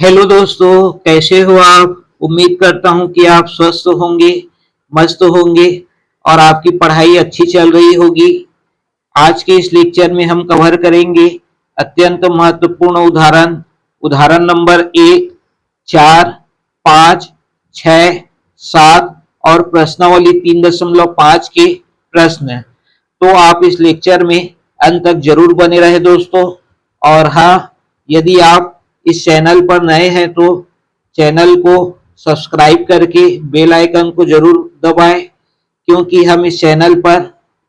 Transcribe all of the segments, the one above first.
Hello दोस्तों, कैसे हो आप। उम्मीद करता हूं कि आप स्वस्थ होंगे, मस्त होंगे और आपकी पढ़ाई अच्छी चल रही होगी। आज के इस लेक्चर में हम कवर करेंगे अत्यंत महत्वपूर्ण उदाहरण। उदाहरण नंबर 1, 4, 5, 6, 7 और प्रश्नावली 3.5 के प्रश्न। तो आप इस लेक्चर में अंत तक जरूर बने रहे दोस्तों। और हाँ, यदि आप इस चैनल पर नए हैं तो चैनल को सब्सक्राइब करके बेल आइकन को जरूर दबाएं, क्योंकि हम इस चैनल पर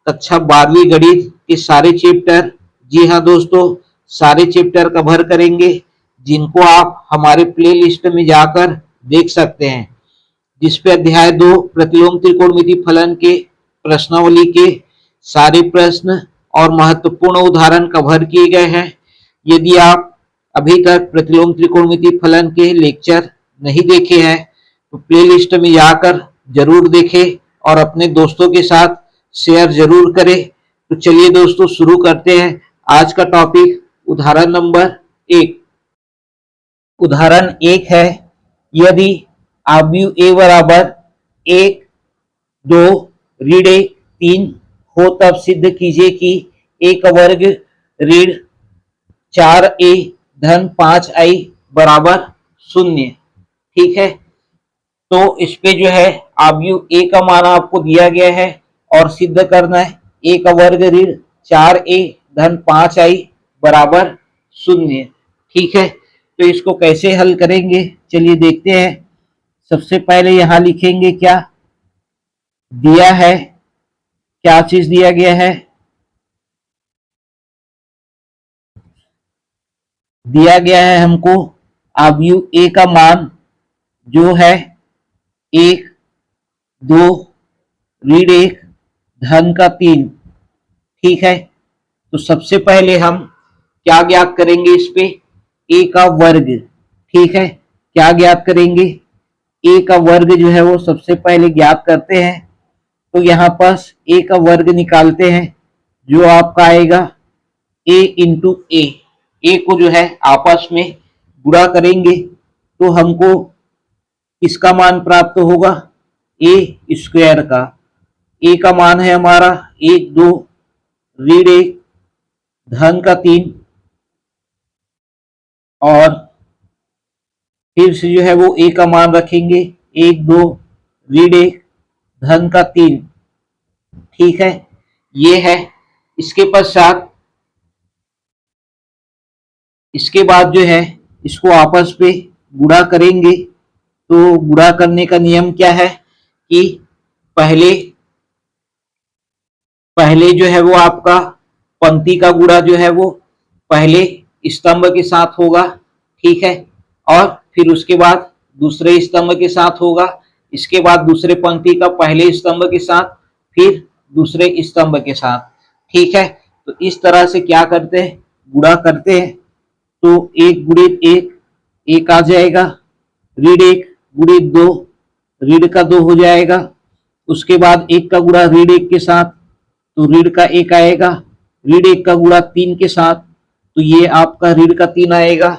कक्षा 12वीं गणित के सारे चैप्टर, जी हाँ दोस्तों, सारे चैप्टर कवर करेंगे, जिनको आप हमारे प्ले लिस्ट में जाकर देख सकते हैं, जिसपे अध्याय 2 प्रतिलोम त्रिकोणमिति फलन के प्रश्नावली के सारे प्रश्न और महत्वपूर्ण उदाहरण कवर किए गए हैं। यदि आप अभी तक प्रतिलोम त्रिकोणमिति फलन के लेक्चर नहीं देखे हैं तो प्लेलिस्ट में जाकर जरूर देखें और अपने दोस्तों के साथ शेयर जरूर करें। तो चलिए दोस्तों, शुरू करते हैं आज का टॉपिक। उदाहरण नंबर 1। उदाहरण 1 है, यदि आव्यूह ए बराबर 1, 2 ऋण 1, 3 हो तब सिद्ध कीजिए कि ए का वर्ग ऋण 4a धन 5i बराबर 0। ठीक है, तो इस पे जो है आव्यूह ए का मान आपको दिया गया है और सिद्ध करना है ए का वर्ग ऋण 4a धन 5i बराबर 0। ठीक है, तो इसको कैसे हल करेंगे चलिए देखते हैं। सबसे पहले यहां लिखेंगे क्या दिया है, क्या चीज दिया गया है। दिया गया है हमको आव्यूह ए का मान जो है 1, 2 ऋण 1 धन का 3। ठीक है, तो सबसे पहले हम क्या ज्ञात करेंगे इस पे, ए का वर्ग। ठीक है, क्या ज्ञात करेंगे, ए का वर्ग जो है वो सबसे पहले ज्ञात करते हैं। तो यहां पास ए का वर्ग निकालते हैं, जो आपका आएगा ए इंटू ए को जो है आपस में गुणा करेंगे तो हमको इसका मान प्राप्त होगा ए स्क्वायर का। ए का मान है हमारा 1, 2 ऋण 1 धन का 3 और फिर से जो है वो ए का मान रखेंगे 1, 2 ऋण 1 धन का 3। ठीक है, ये है। इसके पश्चात इसके बाद जो है इसको आपस पे गुणा करेंगे। तो गुणा करने का नियम क्या है कि पहले पहले जो है वो आपका पंक्ति का गुणा जो है वो पहले स्तंभ के साथ होगा। ठीक है, और फिर उसके बाद दूसरे स्तंभ के साथ होगा। इसके बाद दूसरे पंक्ति का पहले स्तंभ के साथ, फिर दूसरे स्तंभ के साथ। ठीक है, तो इस तरह से क्या करते हैं, गुणा करते हैं। तो 1 गुणित 1 1 आ जाएगा, ऋण 1 गुणित 2 ऋण का 2 हो जाएगा। उसके बाद 1 का गुणा ऋण 1 के साथ तो ऋण का 1 आएगा। ऋण 1 का गुणा 3 के साथ तो ये आपका ऋण का 3 आएगा।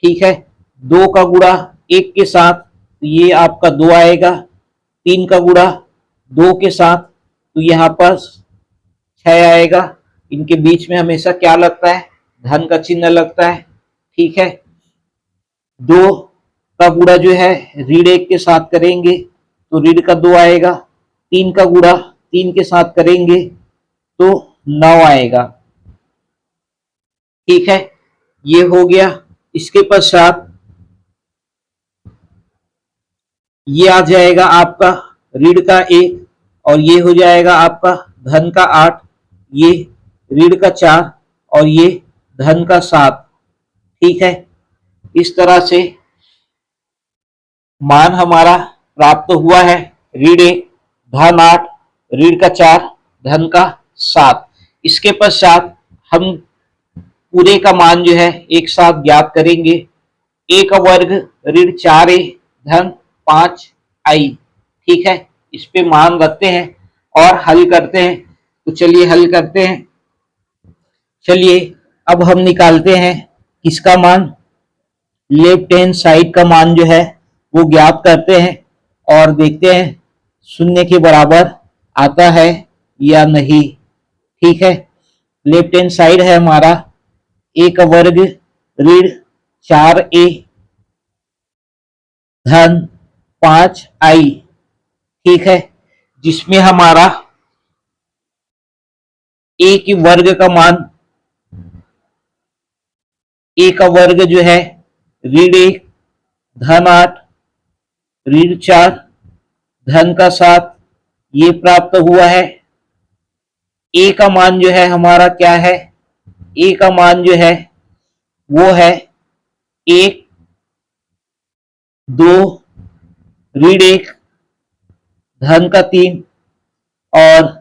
ठीक है, 2 का गुणा 1 के साथ तो ये आपका 2 आएगा। 3 का गुणा 2 के साथ तो यहाँ पर 6 आएगा। इनके बीच में हमेशा क्या लगता है, धन का चिन्ह लगता है। ठीक है, 2 का गुणा जो है ऋण 1 के साथ करेंगे तो ऋण का 2 आएगा। 3 का गुणा 3 के साथ करेंगे तो 9 आएगा। ठीक है, ये हो गया। इसके पश्चात ये आ जाएगा आपका ऋण का 1 और ये हो जाएगा आपका धन का 8, ये ऋण का 4 और ये धन का 7। ठीक है, इस तरह से मान हमारा प्राप्त हुआ है ऋण 1 धन 8 ऋण का 4 धन का 7। इसके पश्चात हम पूरे का मान जो है एक साथ ज्ञात करेंगे। ए का वर्ग ऋण 4a धन 5i। ठीक है, इस पे मान रखते हैं और हल करते हैं। तो चलिए हल करते हैं। चलिए अब हम निकालते हैं किसका मान, लेफ्ट हैंड साइड का मान जो है वो ज्ञात करते हैं और देखते हैं शून्य के बराबर आता है या नहीं। ठीक है, लेफ्ट हैंड साइड है हमारा ए का वर्ग ऋण 4a धन 5i। ठीक है, जिसमें हमारा ए की वर्ग का मान, ए का वर्ग जो है ऋण 1 धन 8 ऋण 4 धन का 7 ये प्राप्त हुआ है। ए का मान जो है हमारा क्या है, ए का मान जो है वो है 1 2 ऋण 1 धन का 3 और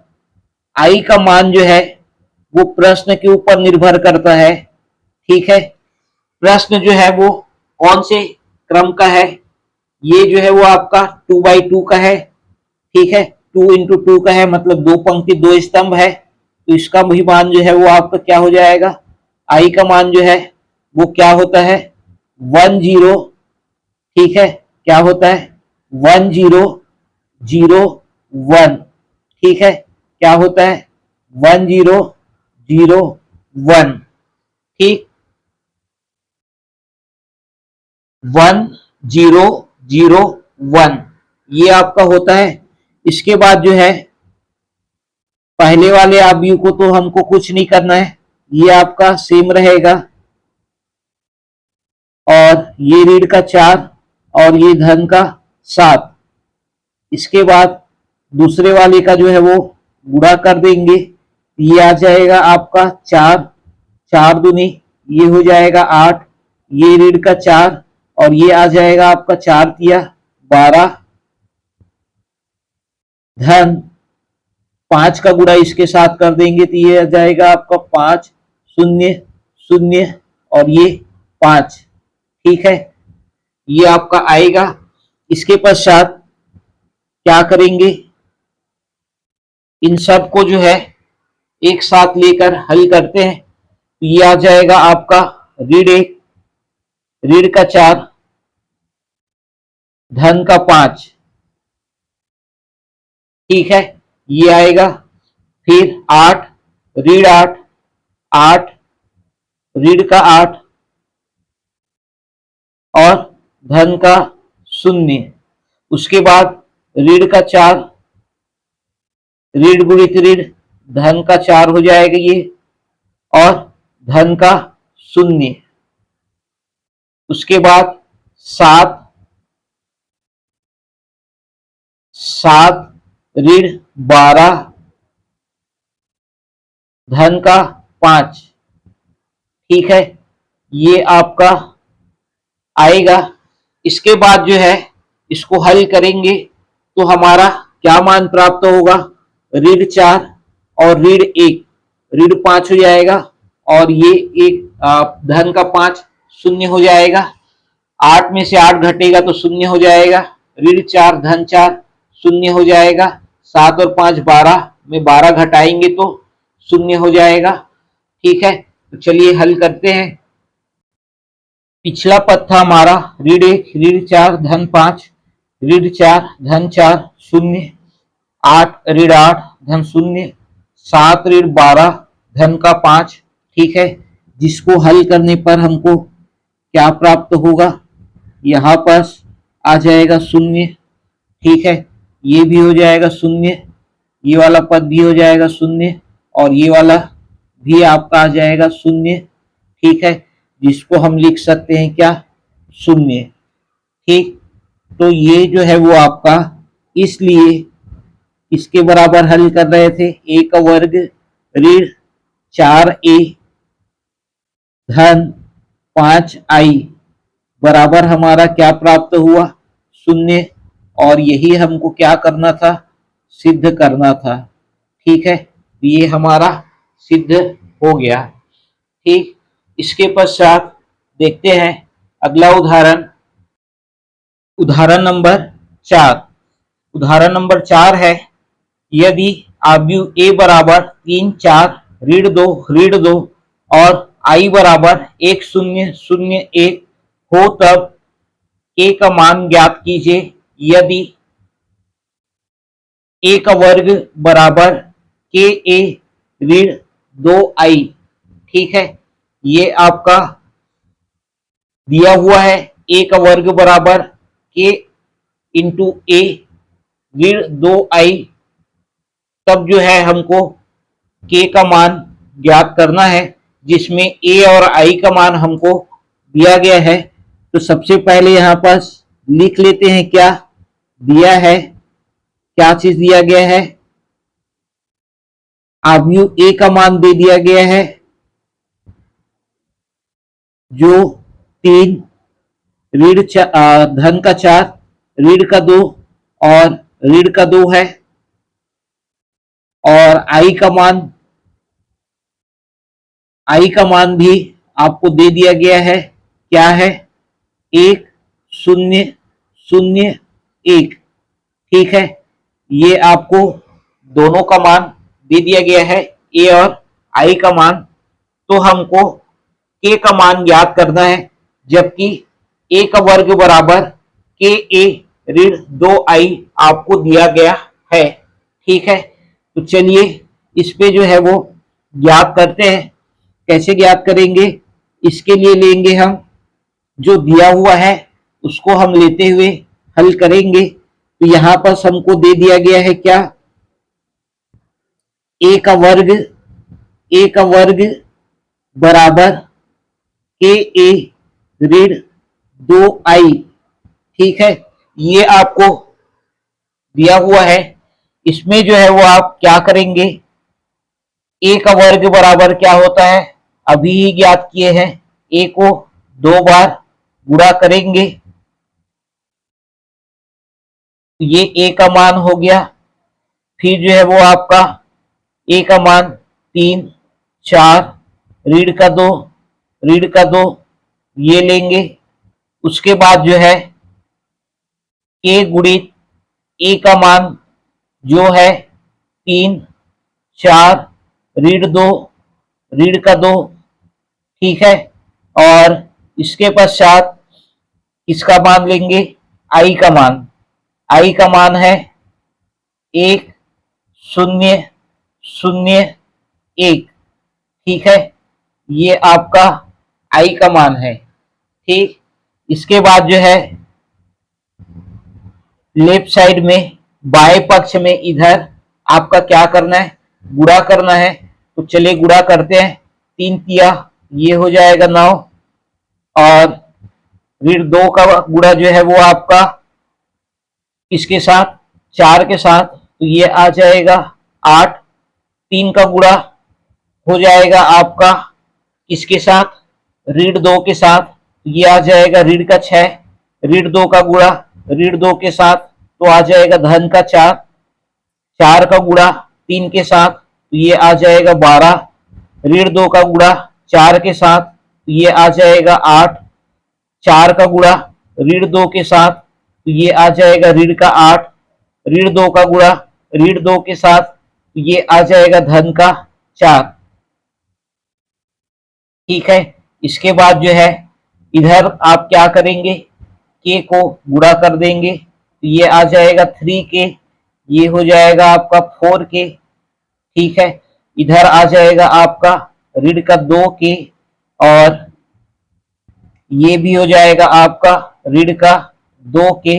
आई का मान जो है वो प्रश्न के ऊपर निर्भर करता है। ठीक है, प्रश्न जो है वो कौन से क्रम का है, ये जो है वो आपका 2x2 का है। ठीक है, 2 इंटू 2 का है, मतलब 2 पंक्ति 2 स्तंभ है, तो इसका भी मान जो है वो आपका क्या हो जाएगा, आई का मान जो है वो क्या होता है 1 0। ठीक है, क्या होता है 1 0 0 1। ठीक है, क्या होता है 1 0 0 1। ठीक, 1 0 0 1 ये आपका होता है। इसके बाद जो है पहले वाले अवयव को तो हमको कुछ नहीं करना है, ये आपका सेम रहेगा और ये ऋण का 4 और ये धन का 7। इसके बाद दूसरे वाले का जो है वो गुणा कर देंगे, ये आ जाएगा आपका 4 4 दूनी ये हो जाएगा 8, ये ऋण का 4 और ये आ जाएगा आपका 4 तिया 12 धन 5 का गुणा इसके साथ कर देंगे तो ये आ जाएगा आपका 5 0 0 और ये 5। ठीक है, ये आपका आएगा। इसके पश्चात क्या करेंगे, इन सब को जो है एक साथ लेकर हल करते हैं तो ये आ जाएगा आपका ऋण 1 ऋण का 4 धन का 5। ठीक है, ये आएगा। फिर 8 ऋण 8 8 ऋण का 8 और धन का 0। उसके बाद ऋण का 4 ऋण गुणित ऋण धन का 4 हो जाएगा ये और धन का 0। उसके बाद 7 7 ऋण 12 धन का 5। ठीक है, ये आपका आएगा। इसके बाद जो है इसको हल करेंगे तो हमारा क्या मान प्राप्त होगा, ऋण 4 और ऋण 1 ऋण 5 हो जाएगा और ये एक धन का 5 0 हो जाएगा। 8 में से 8 घटेगा तो 0 हो जाएगा, ऋण 4 धन 4 0 हो जाएगा। 7 और 5 12 में 12 घटाएंगे तो 0 हो जाएगा। ठीक है, तो चलिए हल करते हैं। पिछला पद था हमारा ऋण 1 ऋण 4 धन 5 ऋण 4 धन 4 0 8 ऋण 8 धन 0 7 ऋण 12 धन का 5। ठीक है, जिसको हल करने पर हमको क्या प्राप्त होगा, यहाँ पर आ जाएगा 0। ठीक है, ये भी हो जाएगा 0, ये वाला पद भी हो जाएगा 0 और ये वाला भी आपका आ जाएगा 0। ठीक है, जिसको हम लिख सकते हैं क्या 0। ठीक, तो ये जो है वो आपका, इसलिए इसके बराबर हल कर रहे थे a का वर्ग ऋण 4a धन 5i बराबर हमारा क्या प्राप्त हुआ 0 और यही हमको क्या करना था, सिद्ध करना था। ठीक है, ये हमारा सिद्ध हो गया। ठीक, इसके पश्चात देखते हैं अगला उदाहरण, उदाहरण नंबर 4। उदाहरण नंबर 4 है, यदि अवयव a बराबर 3 4 ऋण 2 और i बराबर 1 0 0 1 हो तब a का मान ज्ञात कीजिए यदि a का वर्ग बराबर के ए ऋण 2i। ठीक है, ये आपका दिया हुआ है a का वर्ग बराबर के इंटू ए ऋण 2i। तब जो है हमको k का मान ज्ञात करना है, जिसमें a और i का मान हमको दिया गया है। तो सबसे पहले यहां पर लिख लेते हैं क्या दिया है, क्या चीज दिया गया है। आव्यूह a का मान दे दिया गया है जो 3 ऋण धन का 4 ऋण का 2 और ऋण का 2 है। और आई का मान भी आपको दे दिया गया है, क्या है 1 0 0 1। ठीक है, ये आपको दोनों का मान दे दिया गया है, ए और आई का मान। तो हमको के का मान ज्ञात करना है, जबकि ए का वर्ग बराबर के ए ऋण 2i आपको दिया गया है। ठीक है, तो चलिए इस पे जो है वो ज्ञात करते हैं। कैसे ज्ञात करेंगे, इसके लिए लेंगे हम जो दिया हुआ है उसको हम लेते हुए हल करेंगे। तो यहां पर हमको दे दिया गया है क्या ए का वर्ग बराबर के ए ऋण 2i। ठीक है, ये आपको दिया हुआ है। इसमें जो है वो आप क्या करेंगे, ए का वर्ग बराबर क्या होता है अभी ही ज्ञात किए हैं, ए को 2 बार गुणा करेंगे। ये ए का मान हो गया। फिर जो है वो आपका ए का मान 3 4 ऋण का 2 ऋण का 2 ये लेंगे। उसके बाद जो है के गुणित ए का मान जो है 3 4 ऋण 2 ऋण का 2। ठीक है, और इसके पश्चात इसका मान लेंगे आई का मान। आई का मान है 1 0 0 1। ठीक है, ये आपका आई का मान है। ठीक, इसके बाद जो है लेफ्ट साइड में बाएं पक्ष में इधर आपका क्या करना है, गुणा करना है। तो चलिए गुणा करते हैं। 3 तिया ये हो जाएगा 9 और ऋण 2 का गुणा जो है वो आपका इसके साथ 4 के साथ, तो ये आ जाएगा 8। 3 का गुणा हो जाएगा आपका इसके साथ ऋण 2 के साथ, तो ये आ जाएगा ऋण का 6। ऋण 2 का गुणा ऋण 2 के साथ तो आ जाएगा धन का 4। 4 का गुणा 3 के साथ तो ये आ जाएगा 12। ऋण 2 का गुणा 4 के साथ तो ये आ जाएगा 8। 4 का गुणा ऋण 2 के साथ तो ये आ जाएगा ऋण का 8। ऋण 2 का गुणा ऋण 2 के साथ तो ये आ जाएगा धन का 4। ठीक है, इसके बाद जो है इधर आप क्या करेंगे, के को गुणा कर देंगे तो ये आ जाएगा 3k। ये हो जाएगा आपका 4k। ठीक है, इधर आ जाएगा आपका ऋण का 2k और ये भी हो जाएगा आपका ऋण का 2k।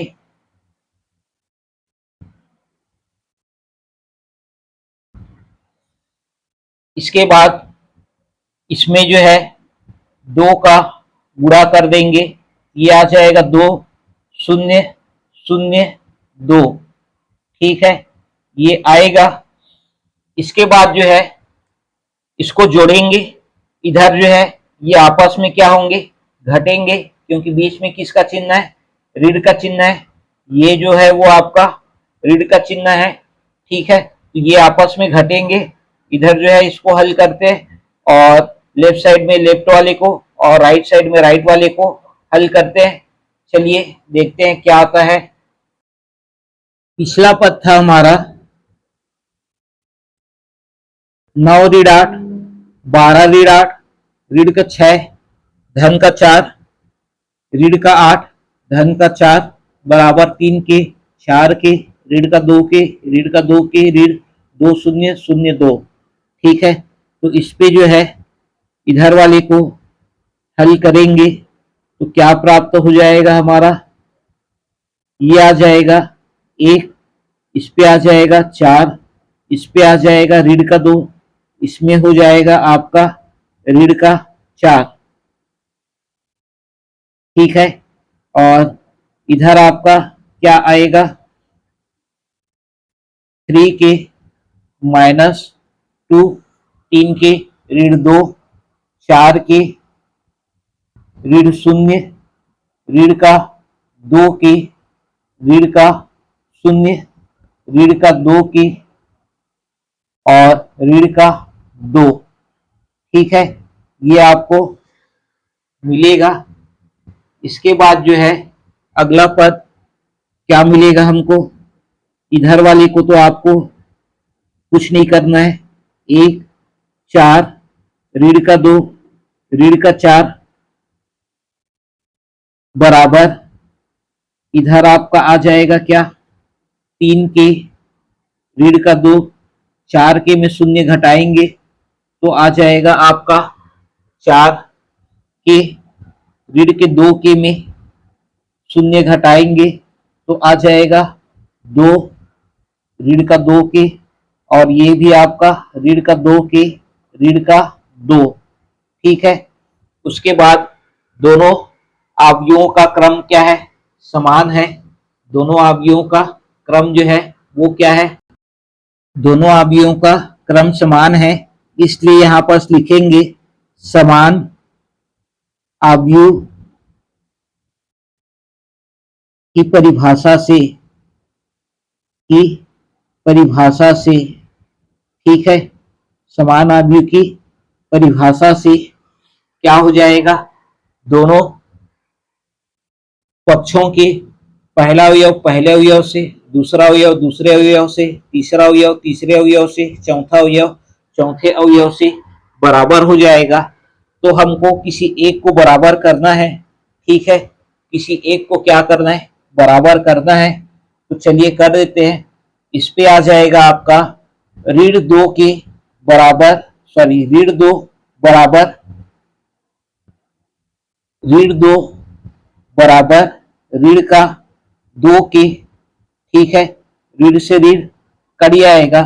इसके बाद इसमें जो है 2 का गुणा कर देंगे, ये आ जाएगा 2 0 0 2। ठीक है, ये आएगा। इसके बाद जो है इसको जोड़ेंगे। इधर जो है ये आपस में क्या होंगे, घटेंगे, क्योंकि बीच में किसका चिन्ह है, ऋण का चिन्ह है। ये जो है वो आपका ऋण का चिन्ह है। ठीक है, तो ये आपस में घटेंगे। इधर जो है इसको हल करते हैं और लेफ्ट साइड में लेफ्ट वाले को और राइट साइड में राइट वाले को हल करते हैं। चलिए देखते हैं क्या आता है। पिछला पद था हमारा 9 ऋण 8 12 ऋण 8 ऋण का 6 धन का 4 ऋण का 8, धन का 4 बराबर 3 के, 4 के, ऋण का 2 के, ऋण का 2 के, ऋण 2 शून्य शून्य 2। ठीक है, तो इस पे जो है इधर वाले को हल करेंगे तो क्या प्राप्त हो जाएगा हमारा, ये आ जाएगा 1, इस पे आ जाएगा 4, इस पे आ जाएगा ऋण का 2, इसमें हो जाएगा आपका ऋण का 4। ठीक है, और इधर आपका क्या आएगा, 3 के -2, 3 के ऋण 2, 4 के ऋण 0, ऋण का 2 के ऋण का 0, ऋण का 2 के और ऋण का 2। ठीक है, ये आपको मिलेगा। इसके बाद जो है अगला पद क्या मिलेगा हमको, इधर वाले को तो आपको कुछ नहीं करना है, 1, 4, ऋण का 2, ऋण का 4 बराबर इधर आपका आ जाएगा क्या, 3 के ऋण का 2, 4 के में शून्य घटाएंगे तो आ जाएगा आपका 4 के, ऋण के 2 के में शून्य घटाएंगे तो आ जाएगा 2, ऋण का 2 के, और ये भी आपका ऋण का 2 के, ऋण का 2। ठीक है, उसके बाद दोनों अवयवों का क्रम क्या है, समान है। दोनों अवयवों का क्रम जो है वो क्या है, दोनों अवयवों का क्रम समान है, इसलिए यहां पर लिखेंगे समान अवयव की परिभाषा से, की परिभाषा से। ठीक है, समान अवयव की परिभाषा से क्या हो जाएगा, दोनों पक्षों के पहला अवयव पहले अवयव से, दूसरा अवयव दूसरे अवयव से, तीसरा अवयव तीसरे अवयव से, चौथा अवयव चौथे अवयव से बराबर हो जाएगा। तो हमको किसी एक को बराबर करना है। ठीक है, किसी एक को क्या करना है, बराबर करना है। तो चलिए कर देते हैं। इस पे आ जाएगा आपका ऋण 2 के बराबर, सॉरी ऋण 2 बराबर, ऋण 2 बराबर ऋण का 2 के। ठीक है, ऋण से ऋण कट आएगा।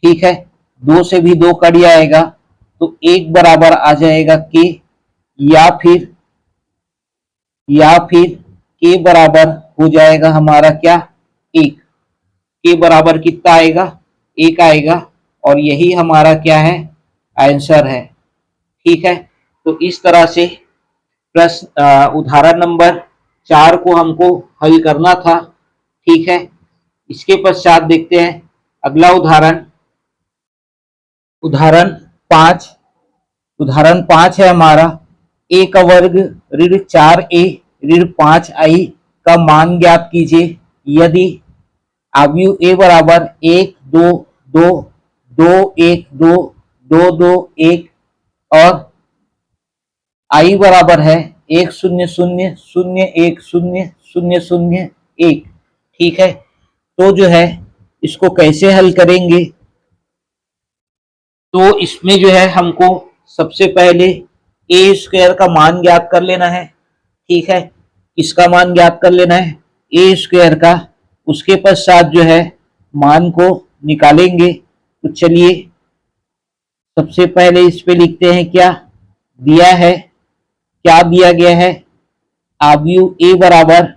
ठीक है, 2 से भी 2 कट आएगा तो 1 बराबर आ जाएगा के, या फिर के बराबर हो जाएगा हमारा क्या, 1। के बराबर कितना आएगा, 1 आएगा, और यही हमारा क्या है, आंसर है। ठीक है, तो इस तरह से प्रश्न उदाहरण नंबर 4 को हमको हल करना था। ठीक है, इसके पश्चात देखते हैं अगला उदाहरण, उदाहरण 5। उदाहरण 5 है हमारा, ए का वर्ग ऋण 4a ऋण 5i का मान ज्ञात कीजिए यदि अवयव ए बराबर 1 2 2 2 1 2 2 2 1 और आई बराबर है 1 0 0 0 1 0 0 0 1। ठीक है, तो जो है इसको कैसे हल करेंगे, तो इसमें जो है हमको सबसे पहले ए स्क्वायर का मान ज्ञात कर लेना है। ठीक है, इसका मान ज्ञात कर लेना है ए स्क्वायर का। उसके पश्चात जो है मान को निकालेंगे। तो चलिए सबसे पहले इस पे लिखते हैं क्या दिया है, क्या दिया गया है, अवयव ए बराबर,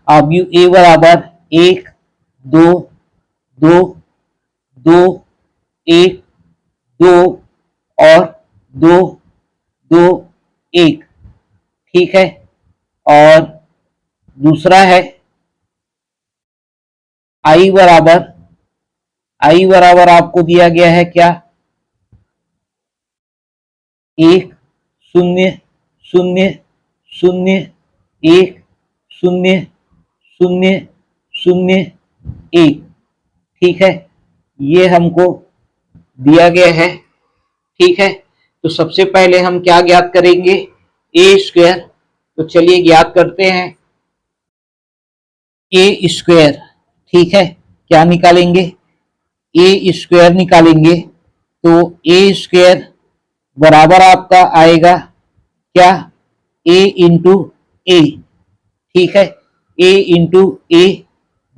अवयव ए बराबर 1 2 2 2 1 2 और 2 2 1। ठीक है, और दूसरा है आई बराबर, आई बराबर आपको दिया गया है क्या, 1 0 0 0 1 0 0 0 1। ठीक है, ये हमको दिया गया है। ठीक है, तो सबसे पहले हम क्या ज्ञात करेंगे, ए स्क्वायर। तो चलिए ज्ञात करते हैं ए स्क्वायर। ठीक है, क्या निकालेंगे? ए स्क्वायर निकालेंगे। तो ए स्क्वायर बराबर आपका आएगा क्या? ए इंटू ए। ठीक है, ए इंटू ए,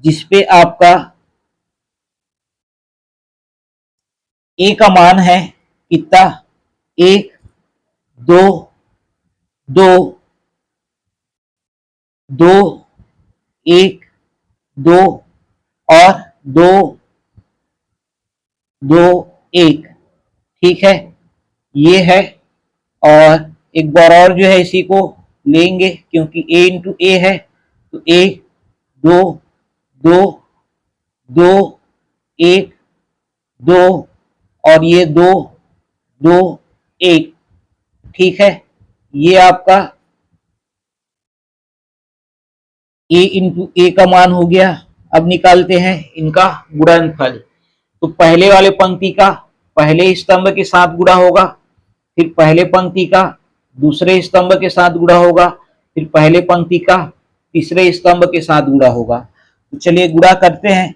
जिसपे आपका ए का मान है कितना? एक, दो, दो, दो, एक, दो और दो, दो, एक। ठीक है, ये है। और एक बार और जो है इसी को लेंगे, क्योंकि ए इंटू ए है। तो एक, दो, दो, दो, एक, दो और ये दो, दो, एक। ठीक है, ये आपका ए इंटू ए का मान हो गया। अब निकालते हैं इनका गुणनफल। तो पहले वाले पंक्ति का पहले स्तंभ के साथ गुणा होगा, फिर पहले पंक्ति का दूसरे स्तंभ के साथ गुणा होगा, फिर पहले पंक्ति का तीसरे स्तंभ के साथ गुणा होगा। तो चलिए गुणा करते हैं।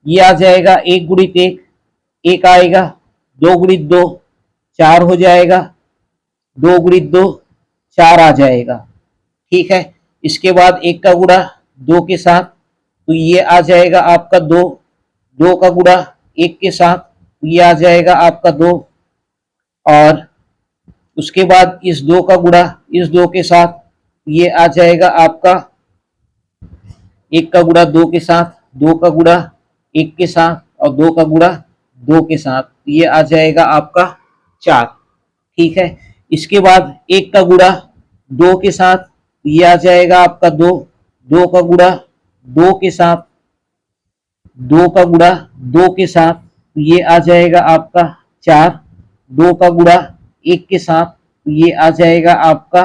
ये आ जाएगा एक गुणित एक, एक आएगा, दो गुणित दो, चार हो जाएगा, दो गुणित दो, चार आ जाएगा। ठीक है, इसके बाद एक का गुणा दो के साथ, तो ये आ जाएगा आपका दो, दो का गुणा एक के साथ, तो ये आ जाएगा आपका दो। और उसके बाद इस दो का गुणा इस दो के साथ, ये आ जाएगा आपका एक का गुणा दो के साथ, दो का गुणा एक के साथ और दो का गुणा दो के साथ, ये आ जाएगा आपका चार। ठीक है, इसके बाद एक का गुणा दो के साथ, ये आ जाएगा आपका दो, दो का गुणा दो के साथ, दो का गुणा दो के साथ, ये आ जाएगा आपका चार, दो का गुणा एक के साथ, ये आ जाएगा आपका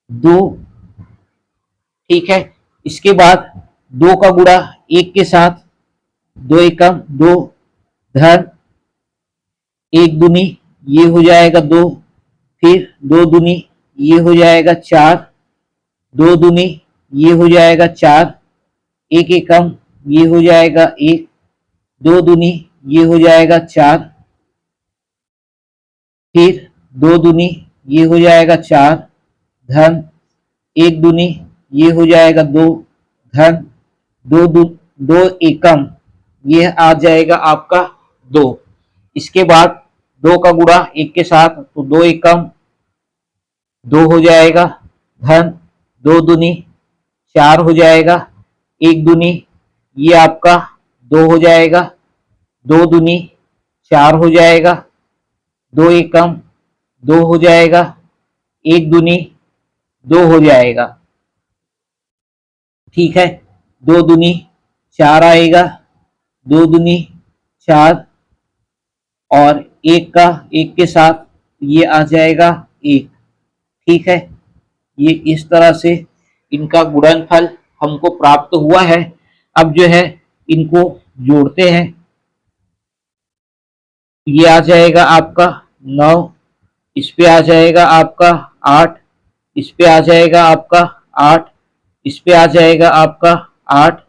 दो। ठीक है, इसके बाद दो का गुणा एक के साथ, दो एकम दो, धन एक दुनी, ये हो जाएगा दो, फिर दो दुनी, ये हो जाएगा चार, दो दुनी, ये हो जाएगा चार, एक एकम, ये हो जाएगा एक, दो दुनी, ये हो जाएगा चार, फिर दो दुनी, ये हो जाएगा चार, धन एक दुनी, ये हो जाएगा दो, धन दो एकम, ये आ जाएगा आपका दो। इसके बाद दो का गुणा एक के साथ, तो दो एकम दो हो जाएगा, धन दो दुनी चार हो जाएगा, एक दुनी, ये आपका दो हो जाएगा, दो दुनी चार हो जाएगा, दो एकम दो हो जाएगा, एक दुनी दो हो जाएगा। ठीक है, दो दुनी चार आएगा, दो दुनी चार और एक का एक के साथ, ये आ जाएगा एक। ठीक है, ये इस तरह से इनका गुणनफल हमको प्राप्त हुआ है। अब जो है इनको जोड़ते हैं। ये आ जाएगा आपका नौ, इस पे आ जाएगा आपका आठ, इस पे आ जाएगा आपका आठ, इस पे आ जाएगा आपका आठ,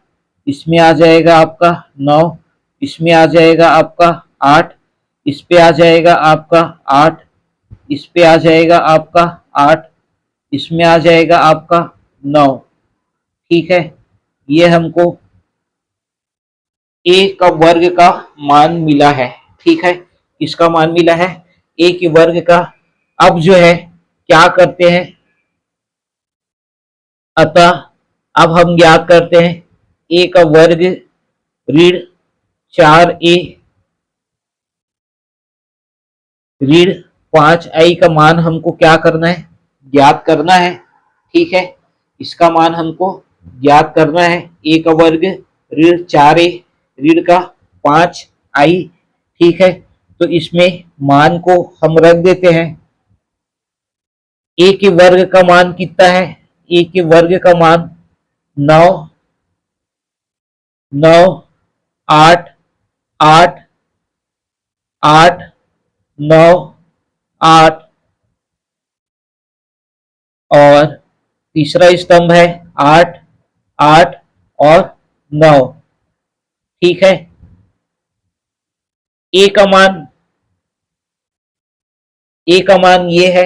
इसमें आ जाएगा आपका नौ, इसमें आ जाएगा आपका आठ, इस पे आ जाएगा आपका आठ, इस पे आ जाएगा आपका आठ, इसमें आ जाएगा आपका नौ। ठीक है, ये हमको ए का वर्ग का मान मिला है। ठीक है, इसका मान मिला है ए के वर्ग का। अब जो है क्या करते हैं, अतः अब हम ज्ञात करते हैं ए का वर्ग ऋण चार ए ऋण पांच आई का मान हमको क्या करना है, ज्ञात करना है। ठीक है, इसका मान हमको ज्ञात करना है। ए का वर्ग ऋण चार ए ऋण का पांच आई। ठीक है, तो इसमें मान को हम रख देते हैं। ए के वर्ग का मान कितना है? ए के वर्ग का मान नौ, नौ, आठ, आठ, आठ, नौ, आठ, और तीसरा स्तंभ है 8, 8 और 9। ठीक है। ए का मान ये है,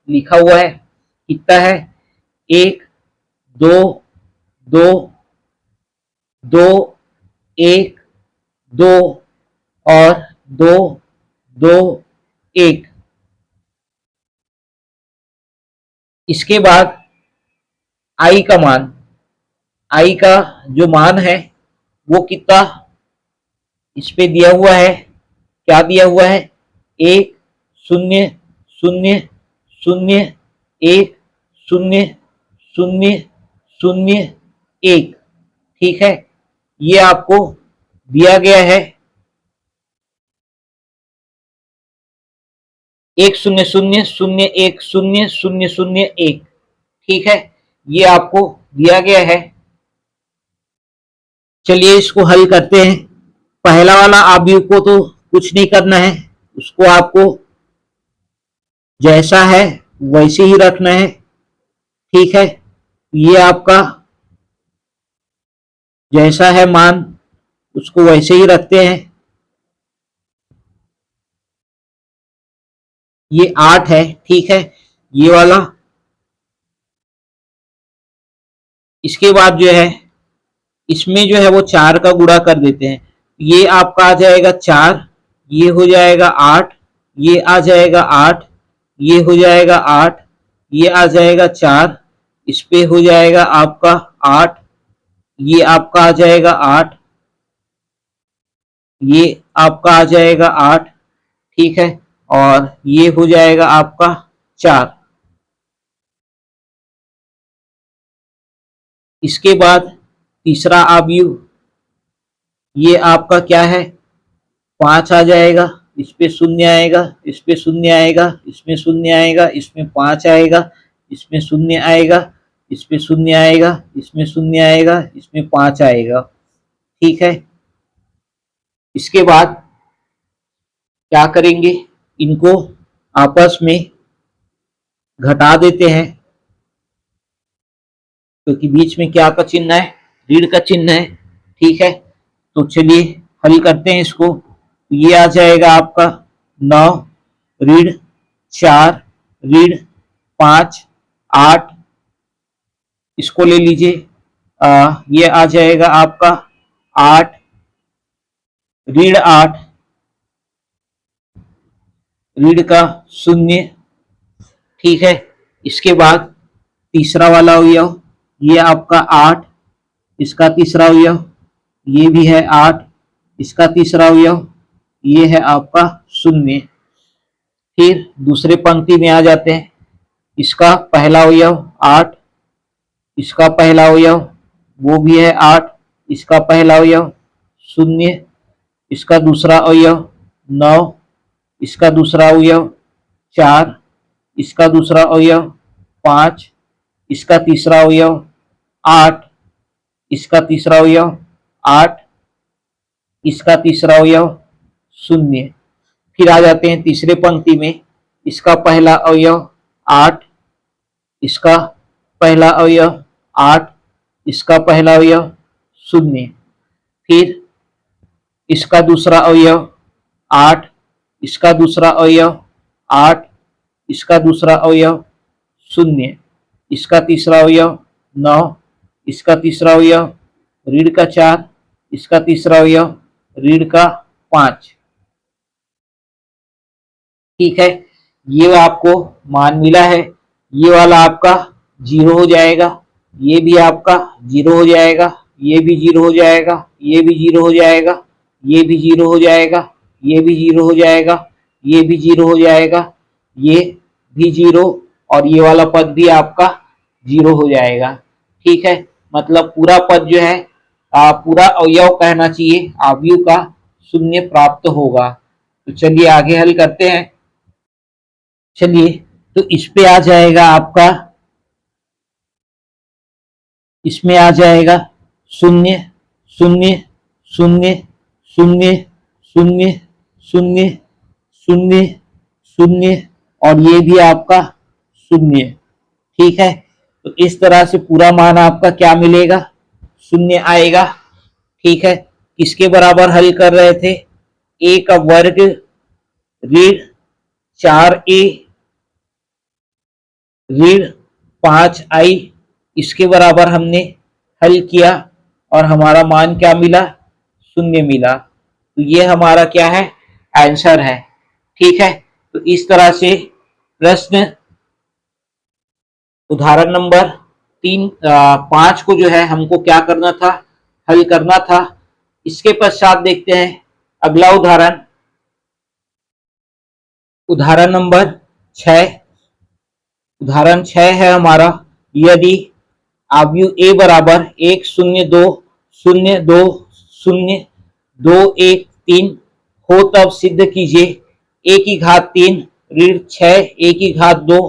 लिखा हुआ है, कितना है? 1, 2, 2, 2, 1, 2 और 2, 2, 1। इसके बाद आई का मान, आई का जो मान है वो कितना इस पे दिया हुआ है? क्या दिया हुआ है? 1, 0, 0, 0, 1, 0, 0, 0, 1। ठीक है, ये आपको दिया गया है 1, 0, 0, 0, 1, 0, 0, 0, 1। ठीक है, ये आपको दिया गया है। चलिए इसको हल करते हैं। पहला वाला अवयव को तो कुछ नहीं करना है, उसको आपको जैसा है वैसे ही रखना है। ठीक है, ये आपका जैसा है मान उसको वैसे ही रखते हैं। ये 8 है। ठीक है, ये वाला। इसके बाद जो है इसमें जो है वो 4 का गुणा कर देते हैं। ये आपका आ जाएगा 4, ये हो जाएगा 8, ये आ जाएगा 8, ये हो जाएगा 8, ये आ जाएगा 4, इस पे हो जाएगा आपका 8, ये आपका आ जाएगा 8, ये आपका आ जाएगा 8। ठीक है, और ये हो जाएगा आपका 4। इसके बाद तीसरा अवयव ये आपका क्या है? 5 आ जाएगा, इस पे 0 आएगा, इस पे 0 आएगा, इसमें 0 आएगा, इसमें 5 आएगा, इसमें 0 आएगा, इस पे 0 आएगा, इसमें 0 आएगा, इसमें 5 आएगा। ठीक है, इसके बाद क्या करेंगे? इनको आपस में घटा देते हैं, क्योंकि बीच में क्या का चिन्ह है? ऋण का चिन्ह है। ठीक है, तो चलिए हल करते हैं इसको। ये आ जाएगा आपका 9 ऋण 4 ऋण 5 8। इसको ले लीजिए, ये आ जाएगा आपका 8 ऋण 8 ऋण का 0। ठीक है, इसके बाद तीसरा वाला अवयव ये आपका 8, इसका तीसरा अवयव ये भी है 8, इसका तीसरा अवयव ये है आपका 0। फिर दूसरे पंक्ति में आ जाते हैं। इसका पहला अवयव 8, इसका पहला अवयव वो भी है 8, इसका पहला अवयव 0, इसका दूसरा अवयव 9, इसका दूसरा अवयव 4, इसका दूसरा अवयव 5, इसका तीसरा अवयव 8, इसका तीसरा अवयव 8, इसका तीसरा अवयव 0। फिर आ जाते हैं तीसरे पंक्ति में। इसका पहला अवयव 8, इसका पहला अवयव 8, इसका पहला अवयव 0। फिर इसका दूसरा अवयव 8, इसका दूसरा अवयव 8, इसका दूसरा अवयव 0, इसका तीसरा अवयव 9, इसका तीसरा अवयव ऋण का 4, इसका तीसरा अवयव ऋण का 5। ठीक है, ये आपको मान मिला है। ये वाला आपका 0 हो जाएगा, ये भी आपका 0 हो जाएगा, ये भी 0 हो जाएगा, ये भी 0 हो जाएगा, ये भी 0 हो जाएगा, ये भी 0 हो जाएगा, ये भी 0 हो जाएगा, ये भी 0, और ये वाला पद भी आपका 0 हो जाएगा। ठीक है, मतलब पूरा पद जो है पूरा अवयव कहना चाहिए, अवयव का 0 प्राप्त होगा। तो चलिए आगे हल करते हैं। चलिए, तो इस पे आ जाएगा आपका, इसमें आ जाएगा 0 0 0 0 0 0 0 0, और ये भी आपका 0। ठीक है, तो इस तरह से पूरा मान आपका क्या मिलेगा, शून्य आएगा। ठीक है, किसके बराबर हल कर रहे थे, ए का वर्ग ऋण 4a ऋण 5i, इसके बराबर हमने हल किया और हमारा मान क्या मिला, शून्य मिला। तो ये हमारा क्या है, आंसर है। ठीक है, तो इस तरह से प्रश्न उदाहरण नंबर 5 को जो है हमको क्या करना था, हल करना था। इसके पश्चात देखते हैं अगला उदाहरण, उदाहरण नंबर 6। उदाहरण 6 है हमारा, यदि आव्यूह ए बराबर 1 0 2 0 2 1 3 हो तब सिद्ध कीजिए ए की घात 3 ऋण 6 ए की घात 2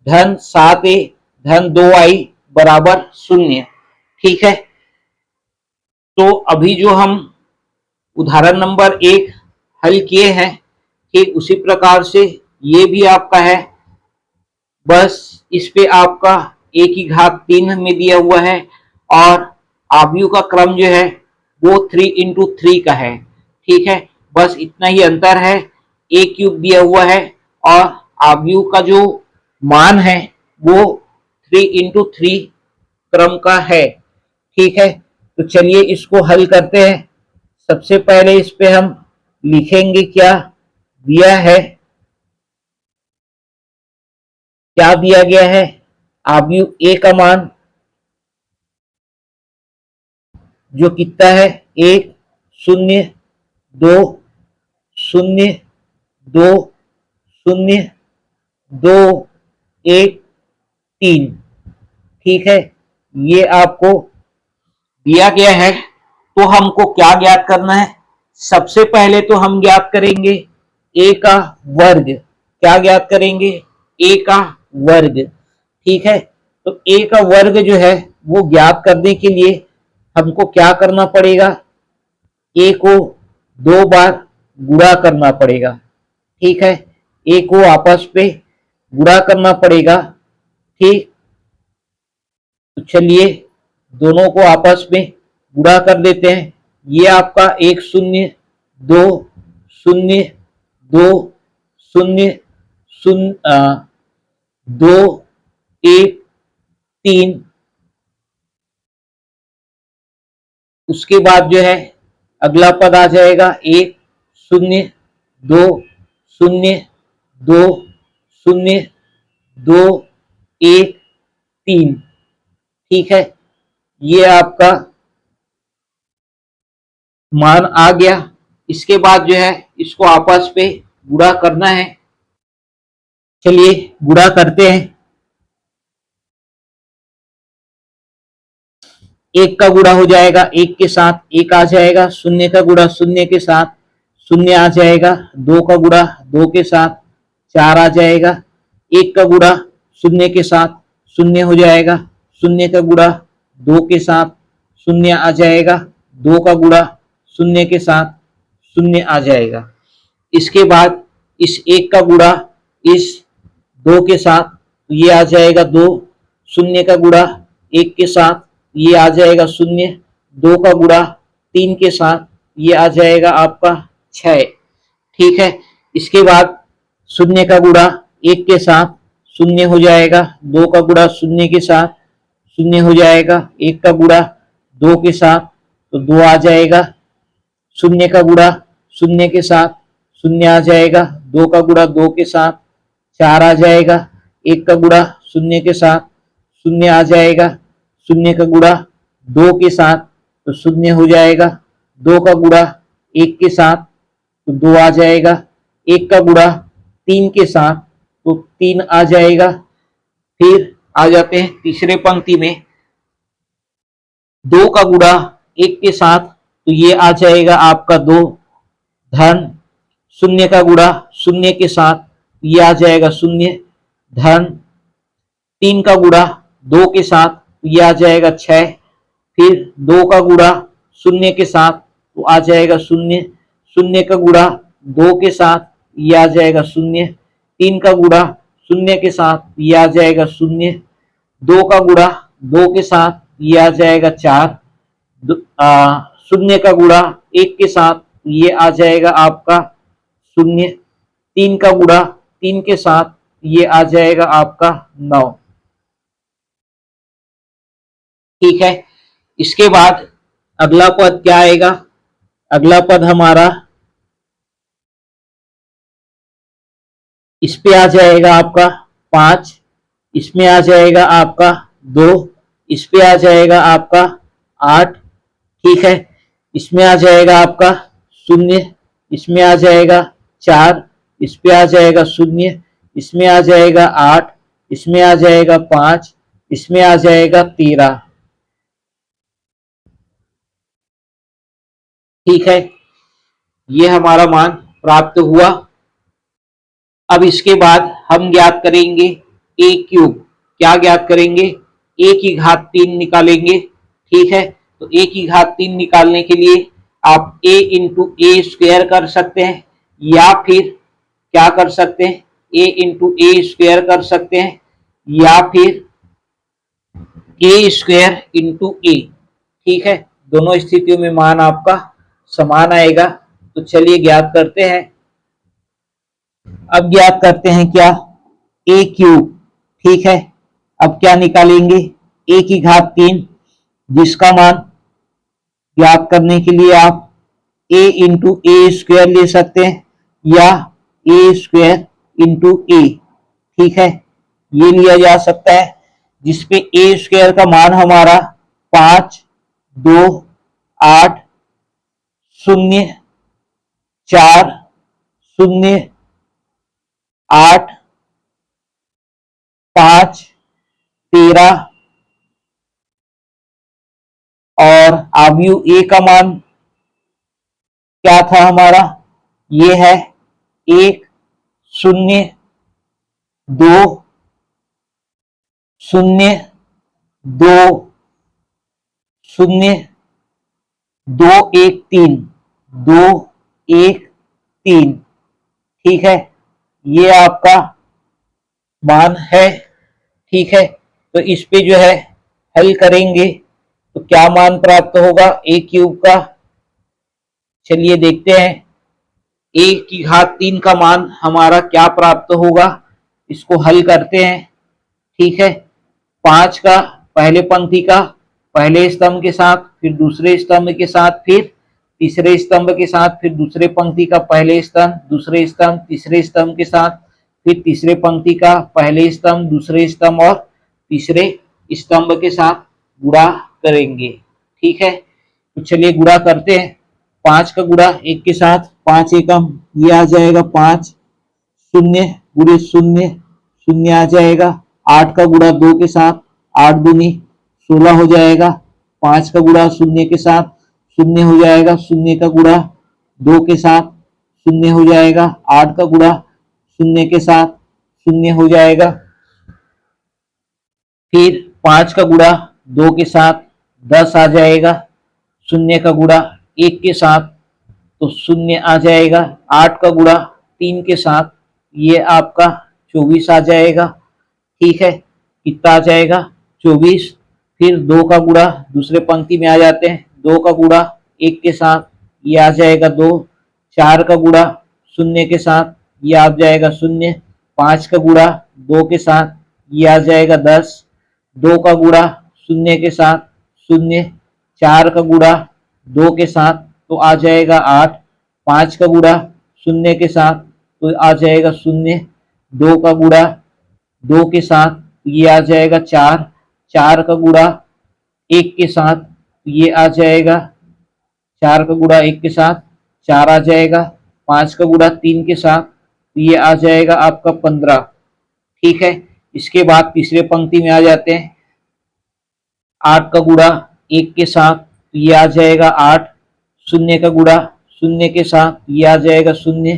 धन 7a धन 2i बराबर 0। ठीक है, तो अभी जो हम उदाहरण नंबर 1 हल किए हैं, ठीक उसी प्रकार से ये भी आपका है, बस इस पे आपका ए की घात 3 में दिया हुआ है और आव्यूह का क्रम जो है वो 3 × 3 का है। ठीक है, बस इतना ही अंतर है, ए क्यूब दिया हुआ है और आव्यूह का जो मान है वो 3 × 3 क्रम का है। ठीक है, तो चलिए इसको हल करते हैं। सबसे पहले इस पे हम लिखेंगे क्या दिया है, क्या दिया गया है, आव्यूह ए का मान जो कितना है 1 0 2 0 2 0 2 1 3। ठीक है, ये आपको दिया गया है। तो हमको क्या ज्ञात करना है, सबसे पहले तो हम ज्ञात करेंगे ए का वर्ग। क्या ज्ञात करेंगे, ए का वर्ग। ठीक है, तो ए का वर्ग जो है वो ज्ञात करने के लिए हमको क्या करना पड़ेगा, ए को 2 बार गुणा करना पड़ेगा। ठीक है, ए को आपस पे गुणा करना पड़ेगा। ठीक, तो चलिए दोनों को आपस में गुणा कर देते हैं। ये आपका 1 0 2 0 2 0 0 2 1 3, उसके बाद जो है अगला पद आ जाएगा 1 0 2 0 2 0 2 1 3। ठीक है, ये आपका मान आ गया। इसके बाद जो है इसको आपस पे गुणा करना है। चलिए गुणा करते हैं। 1 का गुणा हो जाएगा 1 के साथ 1 आ जाएगा, 0 का गुणा 0 के साथ 0 आ जाएगा, 2 का गुणा 2 के साथ 4 आ जाएगा, 1 का गुणा 0 के साथ 0 हो जाएगा, 0 का गुणा 2 के साथ 0 आ जाएगा, 2 का गुणा 0 के साथ 0 आ जाएगा। इसके बाद इस 1 का गुणा इस 2 के साथ, ये आ जाएगा 2, 0 का गुणा 1 के साथ ये आ जाएगा 0, 2 का गुणा 3 के साथ ये आ जाएगा आपका 6। ठीक है, इसके बाद 0 का गुणा 1 के साथ 0 हो जाएगा, 2 का गुणा 0 के साथ 0 हो जाएगा, 1 का गुणा 2 के साथ तो 2 आ जाएगा, 0 का गुणा 0 के साथ 0 आ जाएगा, 2 का गुणा 2 के साथ 4 आ जाएगा, 1 का गुणा 0 के साथ 0 आ जाएगा, 0 का गुणा 2 के साथ तो 0 हो जाएगा, 2 का गुणा 1 के साथ तो 2 आ जाएगा, 1 का गुणा 3 के साथ तो 3 आ जाएगा। फिर आ जाते हैं तीसरे पंक्ति में, 2 का गुणा 1 के साथ तो ये आ जाएगा आपका 2 धन 0 का गुणा 0 के साथ ये आ जाएगा 0 धन 3 का गुणा 2 के साथ ये आ जाएगा 6, फिर 2 का गुणा 0 के साथ तो आ जाएगा 0, 0 का गुणा 2 के साथ ये आ जाएगा 0, 3 का गुणा 0 के साथ ये आ जाएगा 0, दो का गुणा दो के साथ ये आ जाएगा 4, शून्य का गुणा एक के साथ ये आ जाएगा आपका शून्य, 3 का गुणा 3 के साथ ये आ जाएगा आपका 9। ठीक है, इसके बाद अगला पद क्या आएगा? अगला पद हमारा इस पे आ जाएगा आपका 5, इसमें आ जाएगा आपका 2, इस पे आ जाएगा आपका 8। ठीक है, इसमें आ जाएगा आपका 0, इसमें आ जाएगा 4, इस पे आ जाएगा 0, इसमें आ जाएगा 8, इसमें आ जाएगा 5, इसमें आ जाएगा 13। ठीक है, ये हमारा मान प्राप्त हुआ। अब इसके बाद हम ज्ञात करेंगे ए क्यूब। क्या ज्ञात करेंगे? ए की घात 3 निकालेंगे। ठीक है, तो ए की घात 3 निकालने के लिए आप ए इंटू ए स्क्वायर कर सकते हैं, या फिर क्या कर सकते हैं, ए इंटू ए स्क्वायर कर सकते हैं, या फिर ए स्क्वायर इंटू ए। ठीक है, दोनों स्थितियों में मान आपका समान आएगा। तो चलिए ज्ञात करते हैं। अब ज्ञात करते हैं क्या? ए क्यूब। ठीक है, अब क्या निकालेंगे? ए की घात 3, जिसका मान ज्ञात करने के लिए आप ए इंटू ए स्क्वायर ले सकते हैं, या ए स्क्वायर इंटू ए। ठीक है, ये लिया जा सकता है, जिसपे ए स्क्वायर का मान हमारा 5, 2, 8, 0, 4, 0, 8, 5, 13 और आव्यूह ए का मान क्या था हमारा? ये है 1, 0, 2, 0, 2, 0, 2, 1, 3, 2, 1, 3। ठीक है, ये आपका मान है। ठीक है, तो इस पे जो है हल करेंगे तो क्या मान प्राप्त होगा ए क्यूब का? चलिए देखते हैं। ए की घात 3 का मान हमारा क्या प्राप्त होगा, इसको हल करते हैं। ठीक है, 5 का पहले पंक्ति का पहले स्तंभ के साथ, फिर दूसरे स्तंभ के साथ, फिर तीसरे स्तंभ के साथ, फिर दूसरे पंक्ति का पहले स्तंभ, दूसरे स्तंभ, तीसरे स्तंभ के साथ, फिर तीसरे पंक्ति का पहले स्तंभ, दूसरे स्तंभ और तीसरे स्तंभ के साथ गुणा करेंगे। ठीक है, तो चलिए गुणा करते हैं। 5 का गुणा 1 के साथ, 5 एकम ये आ जाएगा 5, 0 गुणे 0, 0 आ जाएगा। 8 का गुणा 2 के साथ, 8 दूनी 16 हो जाएगा। 5 का गुणा 0 के साथ 0 हो जाएगा। 0 का गुणा 2 के साथ 0 हो जाएगा। 8 का गुणा 0 के साथ 0 हो जाएगा। फिर 5 का गुणा 2 के साथ 10 आ जाएगा। 0 का गुणा 1 के साथ तो 0 आ जाएगा। 8 का गुणा 3 के साथ ये आपका 24 आ जाएगा। ठीक है, कितना आ जाएगा? 24। फिर 2 का गुणा दूसरे पंक्ति में आ जाते हैं। 2 का गुणा 1 के साथ ये आ जाएगा 2। 4 का गुणा 0 के साथ ये आ जाएगा 0। 5 का गुणा 2 के साथ ये आ जाएगा 10। 2 का गुणा 0 के साथ 0। 4 का गुणा 2 के साथ तो आ जाएगा 8। 5 का गुणा 0 के साथ तो आ जाएगा 0। 2 का गुणा 2 के साथ ये आ जाएगा 4। 4 का गुणा 1 के साथ ये आ जाएगा 4 का गुणा 1 के साथ 4 आ जाएगा। 5 का गुणा 3 के साथ ये आ जाएगा आपका 15। ठीक है, इसके बाद तीसरे पंक्ति में आ जाते हैं। 8 का गुणा 1 के साथ ये आ जाएगा 8। 0 का गुणा 0 के साथ ये आ जाएगा 0।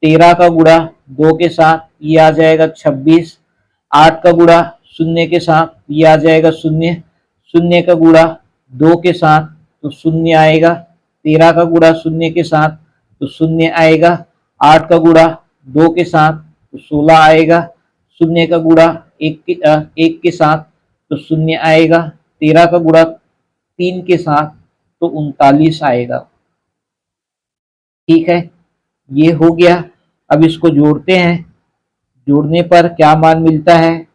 13 का गुणा 2 के साथ ये आ जाएगा 26। 8 का गुणा 0 के साथ ये आ जाएगा 0। 0 का गुणा 2 के साथ तो 0 आएगा। 13 का गुणा 0 के साथ तो 0 आएगा। 8 का गुणा 2 के साथ तो 16 आएगा। 0 का गुणा 1 के साथ तो शून्य आएगा, 13 का गुणा 3 के साथ तो 39 आएगा। ठीक है, ये हो गया। अब इसको जोड़ते हैं, जोड़ने पर क्या मान मिलता है,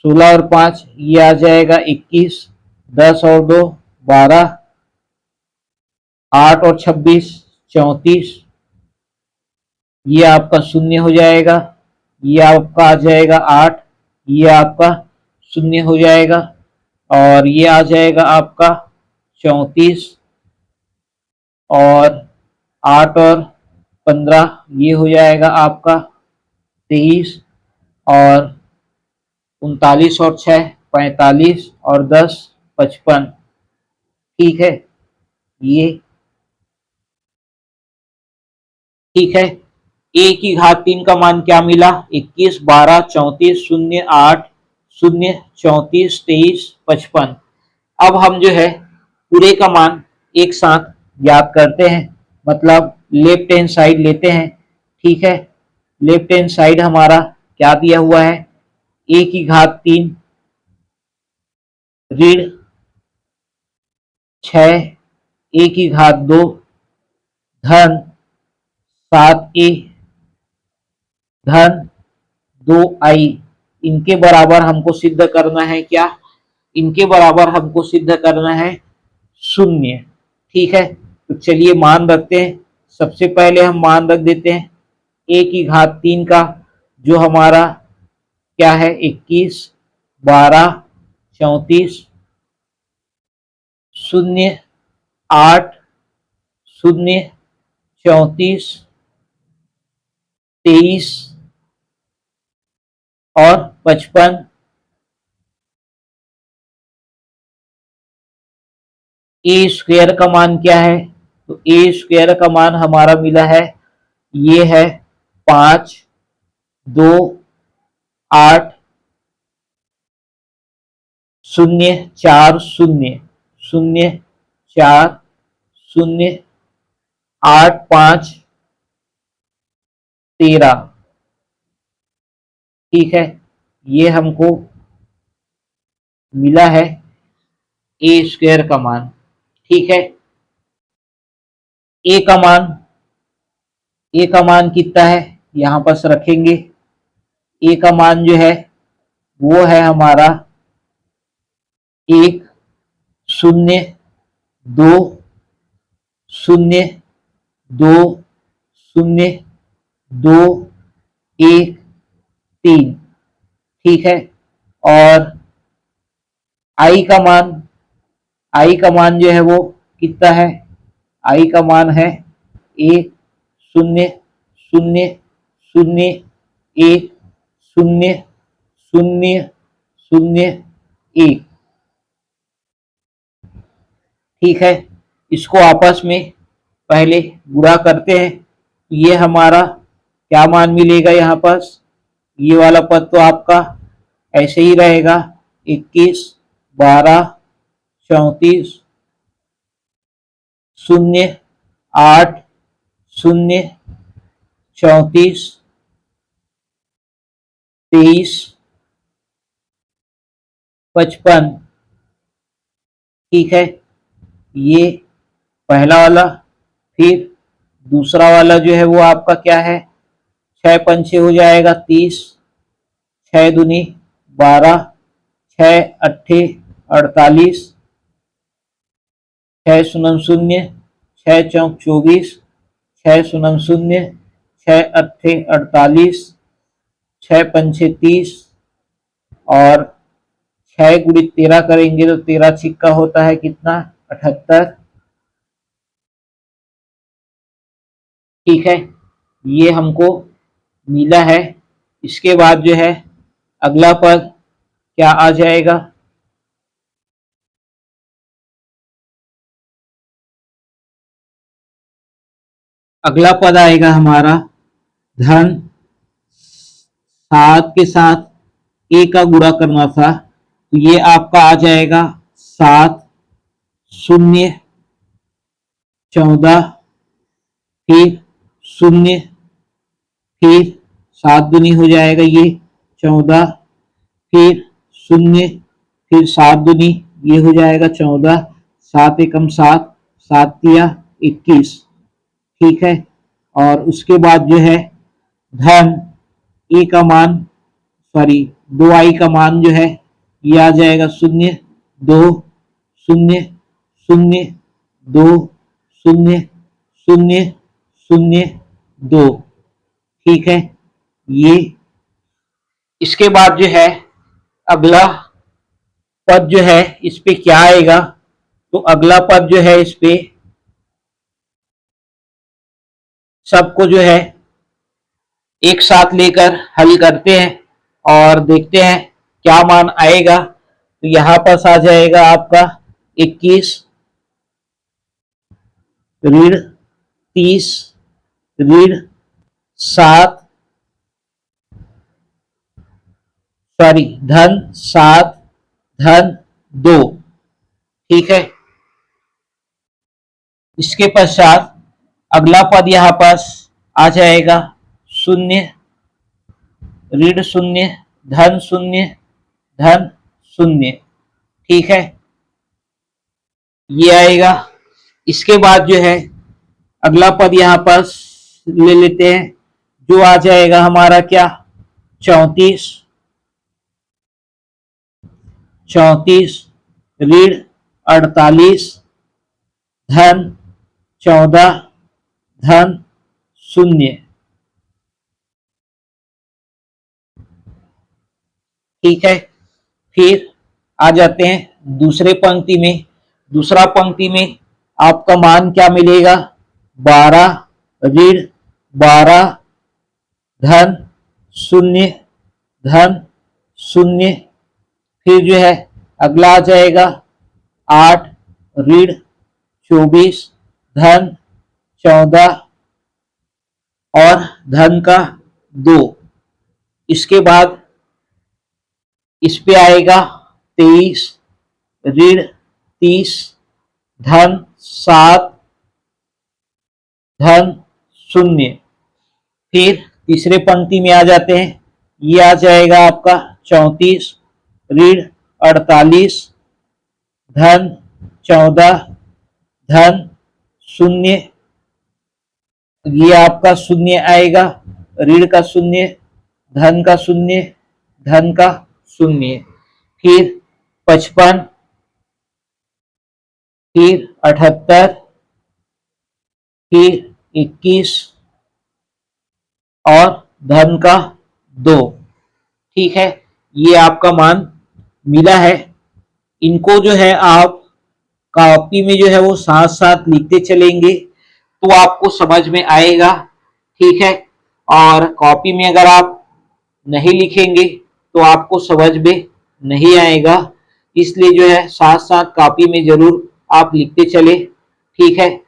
16 और 5 ये आ जाएगा 21, 10 और 2 12, 8 और 26 34, ये आपका शून्य हो जाएगा, ये आपका आ जाएगा 8, ये आपका शून्य हो जाएगा, और ये आ जाएगा आपका 34, और 8 और 15 ये हो जाएगा आपका 23, और 39 और 6 45, और 10 55। ठीक है, ये ठीक है। ए की घात 3 का मान क्या मिला, 21 12 34 0 8 0 34 23 55। अब हम जो है पूरे का मान एक साथ याद करते हैं, मतलब लेफ्ट हैंड साइड लेते हैं। ठीक है, लेफ्ट हैंड साइड हमारा क्या दिया हुआ है, ए की घात 3 ऋण 6 ए की घात 2 धन 7 ए धन 2i, इनके बराबर हमको सिद्ध करना है क्या, इनके बराबर हमको सिद्ध करना है शून्य। ठीक है, तो चलिए मान रखते हैं। सबसे पहले हम मान रख देते हैं ए की घात 3 का, जो हमारा क्या है 21 12 34 0 8 0 34 23 और 55। ए स्क्वायर का मान क्या है, तो ए स्क्वायर का मान हमारा मिला है, ये है 5 2 8 0 4 0 0 4 0 8 5 13। ठीक है, ये हमको मिला है ए स्क्वायर का मान। ठीक है, ए का मान, ए का मान कितना है यहां पर रखेंगे, ए का मान जो है वो है हमारा 1 0 2 0 2 0 2 1 3। ठीक है, और आई का मान, आई का मान जो है वो कितना है, आई का मान है 1 0 0 0 1 0 0 0 1। ठीक है, इसको आपस में पहले गुणा करते हैं, ये हमारा क्या मान मिलेगा, यहाँ पर ये वाला पद तो आपका ऐसे ही रहेगा 21 12 34 0 8 0 34 23 55। ठीक है, ये पहला वाला। फिर दूसरा वाला जो है वो आपका क्या है, 6 पंचे हो जाएगा 30, 6 दूनी 12, 6 अट्ठे 48, 6 शून्य शून्य, 6 चौक 24, 6 शून्य शून्य, 6 अट्ठे 48, 6 पंचे 30, और 6 गुणित 13 करेंगे तो 13 छिक्का होता है कितना, 78। ठीक है, ये हमको मिला है। इसके बाद जो है अगला पद क्या आ जाएगा, अगला पद आएगा हमारा धन 7 के साथ ए का गुणा करना था, तो ये आपका आ जाएगा 7 0 14, फिर 0, फिर 7 दूनी हो जाएगा ये 14, फिर 0 फिर 7 दूनी ये हो जाएगा 14, 7 एकम 7, 7 तिया 21। ठीक है, और उसके बाद जो है धन ए का मान, सॉरी 2i का मान जो है ये आ जाएगा 0, 2, 0, 0, 2, 0, 0, 0, 2। ठीक है, ये इसके बाद जो है अगला पद जो है इस पे क्या आएगा, तो अगला पद जो है इस पे सबको जो है एक साथ लेकर हल करते हैं और देखते हैं क्या मान आएगा। तो यहां पर आ जाएगा आपका 21 ऋण 30 ऋण 7, सॉरी धन 7 धन 2। ठीक है, इसके पश्चात अगला पद यहां पास आ जाएगा 0 ऋण 0 धन 0 धन 0। ठीक है, ये आएगा। इसके बाद जो है अगला पद यहां पास ले लेते हैं, जो आ जाएगा हमारा क्या 34 ऋण 48 धन 14 धन 0। ठीक है, फिर आ जाते हैं दूसरे पंक्ति में। दूसरा पंक्ति में आपका मान क्या मिलेगा 12 ऋण 12 धन 0 धन 0। फिर जो है अगला आ जाएगा 8 ऋण 24 धन 14 और धन का 2। इसके बाद इस पे आएगा 23 ऋण 30 धन 7 धन 0। फिर तीसरे पंक्ति में आ जाते हैं, ये आ जाएगा आपका 34 ऋण 48 धन 14 धन 0। ये आपका 0 आएगा, ऋण का 0 धन का 0 धन का 0। फिर 55 फिर 78 फिर 21 और धन का 2। ठीक है, ये आपका मान मिला है। इनको जो है आप कॉपी में जो है वो साथ साथ लिखते चलेंगे तो आपको समझ में आएगा। ठीक है, और कॉपी में अगर आप नहीं लिखेंगे तो आपको समझ में नहीं आएगा, इसलिए जो है साथ साथ कॉपी में जरूर आप लिखते चले। ठीक है,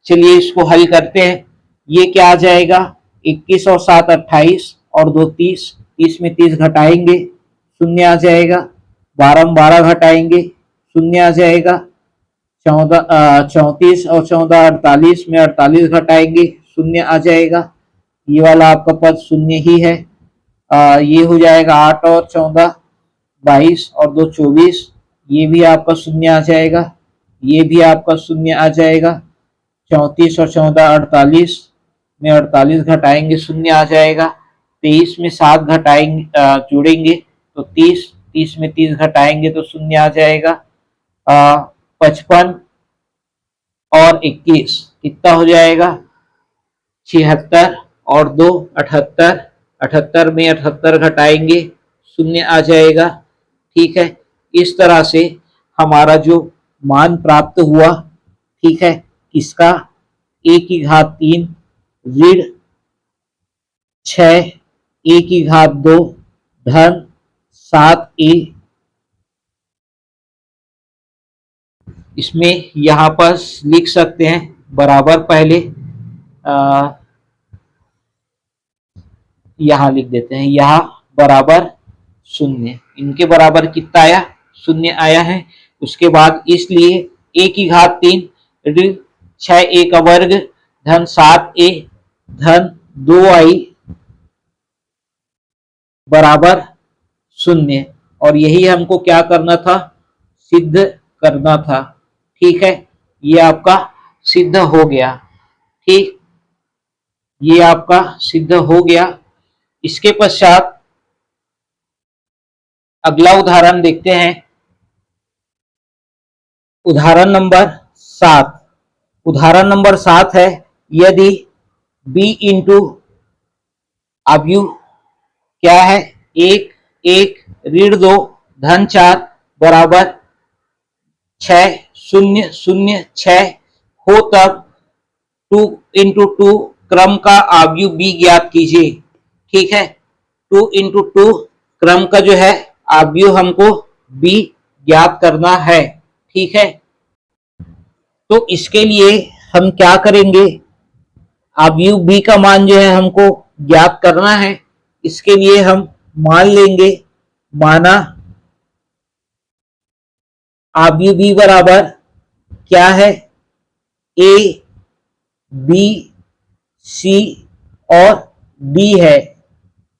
चलिए इसको हल करते हैं। ये क्या आ जाएगा 21 और 7 28 और 2 30, 30 में 30 घटाएंगे 0 आ जाएगा, 12 में 12 घटाएंगे 0 आ जाएगा, 34 और 14 48 में 48 घटाएंगे 0 आ जाएगा। ये वाला आपका पद 0 ही है। ये हो जाएगा 8 और 14 22 और 2 24, ये भी आपका 0 आ जाएगा, ये भी आपका 0 आ जाएगा। 34 और 14 48 में 48 घटाएंगे 0 आ जाएगा। 23 में 7 घटाएंगे जोड़ेंगे तो 30, 30 में 30 घटाएंगे तो 0 आ जाएगा। 55 और 21 कितना हो जाएगा 76 और 2 78, 78 में 78 घटाएंगे 0 आ जाएगा। ठीक है, इस तरह से हमारा जो मान प्राप्त हुआ, ठीक है, इसका a की घात 3 ऋण 6 a की घात 2 धन 7a। इसमें यहां पर लिख सकते हैं बराबर, पहले यहां लिख देते हैं, यहां बराबर 0। इनके बराबर कितना आया 0 आया है। उसके बाद इसलिए a की घात 3 ऋण 6a का वर्ग धन 7a धन 2i बराबर 0। और यही हमको क्या करना था, सिद्ध करना था। ठीक है, ये आपका सिद्ध हो गया। ठीक, ये आपका सिद्ध हो गया। इसके पश्चात अगला उदाहरण देखते हैं। उदाहरण नंबर 7। उदाहरण नंबर 7 है, यदि b इंटू, अब यू क्या है, एक एक ऋण 2 धन 4 बराबर 6006 हो, तब 2 × 2 क्रम का आव्यूह b ज्ञात कीजिए। ठीक है, 2 × 2 क्रम का जो है आव्यूह हमको b ज्ञात करना है। ठीक है, तो इसके लिए हम क्या करेंगे, आव्यूह b का मान जो है हमको ज्ञात करना है। इसके लिए हम मान लेंगे, माना आव्यूह b बराबर क्या है, a b c और d है।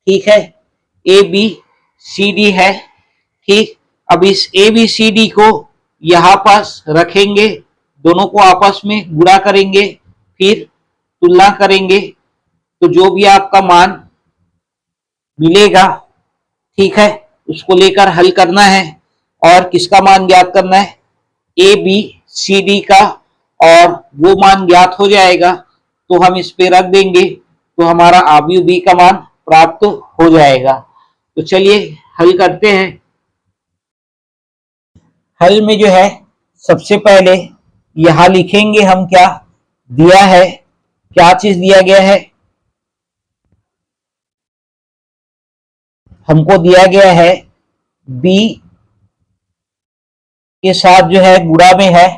ठीक है, a b c d है। ठीक, अब इस a b c d को यहां पास रखेंगे, दोनों को आपस में गुणा करेंगे, फिर तुलना करेंगे, तो जो भी आपका मान मिलेगा, ठीक है, उसको लेकर हल करना है और किसका मान ज्ञात करना है, ए बी सी डी का, और वो मान ज्ञात हो जाएगा तो हम इस पे रख देंगे, तो हमारा आव्यूह बी का मान प्राप्त हो जाएगा। तो चलिए हल करते हैं। हल में जो है सबसे पहले यहां लिखेंगे हम, क्या दिया है, क्या चीज दिया गया है, हमको दिया गया है b के साथ जो है गुणा में है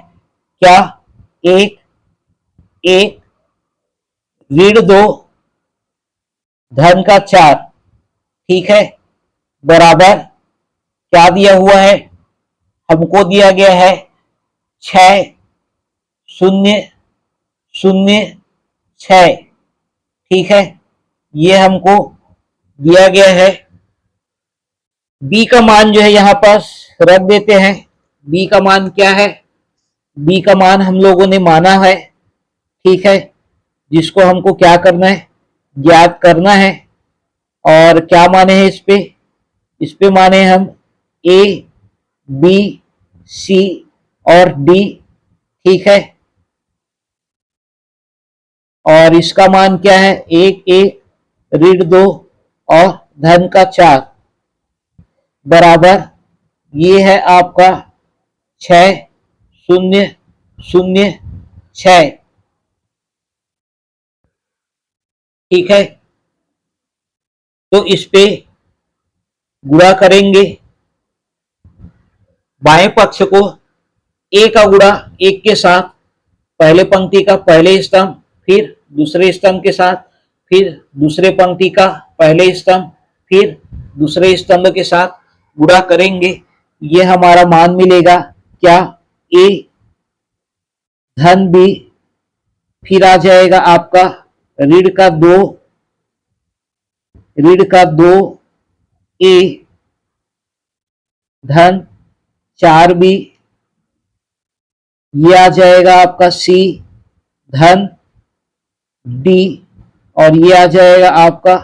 क्या, एक एक ऋण 2 धन का 4। ठीक है, बराबर क्या दिया हुआ है, हमको दिया गया है 6006। ठीक है, ये हमको दिया गया है। b का मान जो है यहां पास रख देते हैं। b का मान क्या है, b का मान हम लोगों ने माना है। ठीक है, जिसको हमको क्या करना है, ज्ञात करना है। और क्या माने हैं इस पे माने हम a b c और d। ठीक है, और इसका मान क्या है, एक एक ऋण 2 और धन का 4 बराबर, ये है आपका 6006। ठीक है, तो इस पे गुणा करेंगे, बाएं पक्ष को a का गुणा 1 के साथ, पहले पंक्ति का पहले स्तंभ, फिर दूसरे स्तंभ के साथ, फिर दूसरे पंक्ति का पहले स्तंभ, फिर दूसरे स्तंभ के साथ गुणा करेंगे। ये हमारा मान मिलेगा क्या, a धन b, फिर आ जाएगा आपका ऋण का 2 a धन 4b, ये आ जाएगा आपका c धन d, और ये आ जाएगा आपका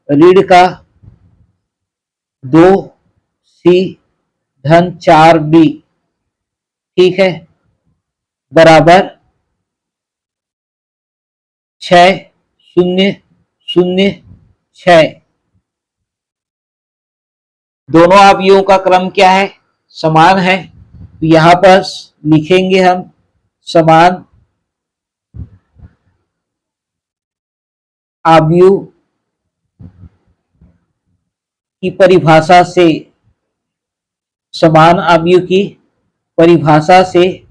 ऋण का 2c धन 4d। ठीक है, बराबर 6006। दोनों अवयवों का क्रम क्या है, समान है, तो यहां पर लिखेंगे हम समान अवयव की परिभाषा से, समान अवयव की परिभाषा से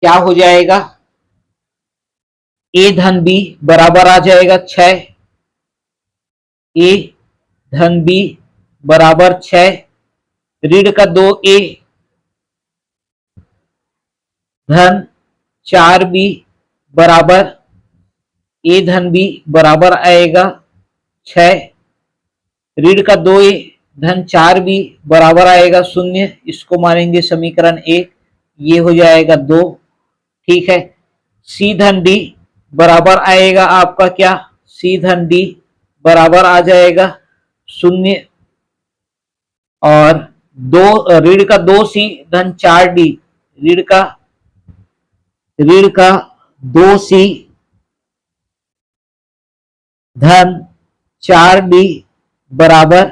क्या हो जाएगा, a धन b बराबर आ जाएगा 6, a धन b बराबर 6, ऋण का 2a धन 4b बराबर ए धन बी बराबर आएगा 6, ऋण का 2a धन 4b बराबर आएगा 0, इसको मानेंगे समीकरण 1, ये हो जाएगा 2। ठीक है, सी धन डी बराबर आएगा आपका क्या, सी धन डी बराबर आ जाएगा 0, और ऋण का 2c धन 4d, ऋण का 2c धन 4d बराबर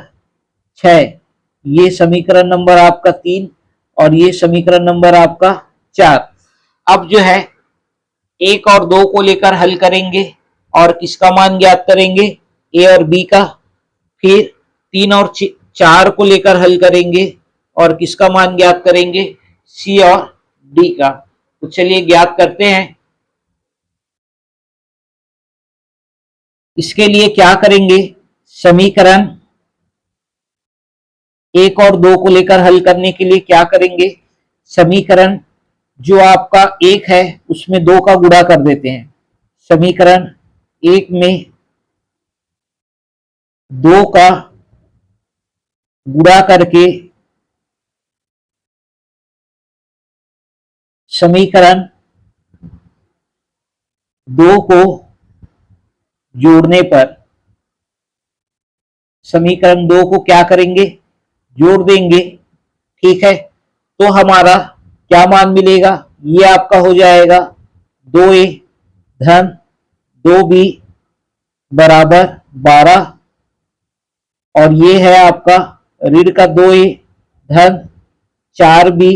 6, ये समीकरण नंबर आपका 3 और ये समीकरण नंबर आपका 4। अब जो है 1 और 2 को लेकर हल करेंगे और किसका मान ज्ञात करेंगे, ए और बी का। फिर 3 और 4 को लेकर हल करेंगे और किसका मान ज्ञात करेंगे, सी और डी का। तो चलिए ज्ञात करते हैं। इसके लिए क्या करेंगे, समीकरण 1 और 2 को लेकर हल करने के लिए क्या करेंगे, समीकरण जो आपका 1 है उसमें 2 का गुणा कर देते हैं। समीकरण 1 में 2 का गुणा करके समीकरण 2 को जोड़ने पर समीकरण 2 को क्या करेंगे, जोड़ देंगे। ठीक है, तो हमारा क्या मान मिलेगा, ये आपका हो जाएगा 2a धन 2b बराबर 12, और ये है आपका ऋण का 2a धन 4b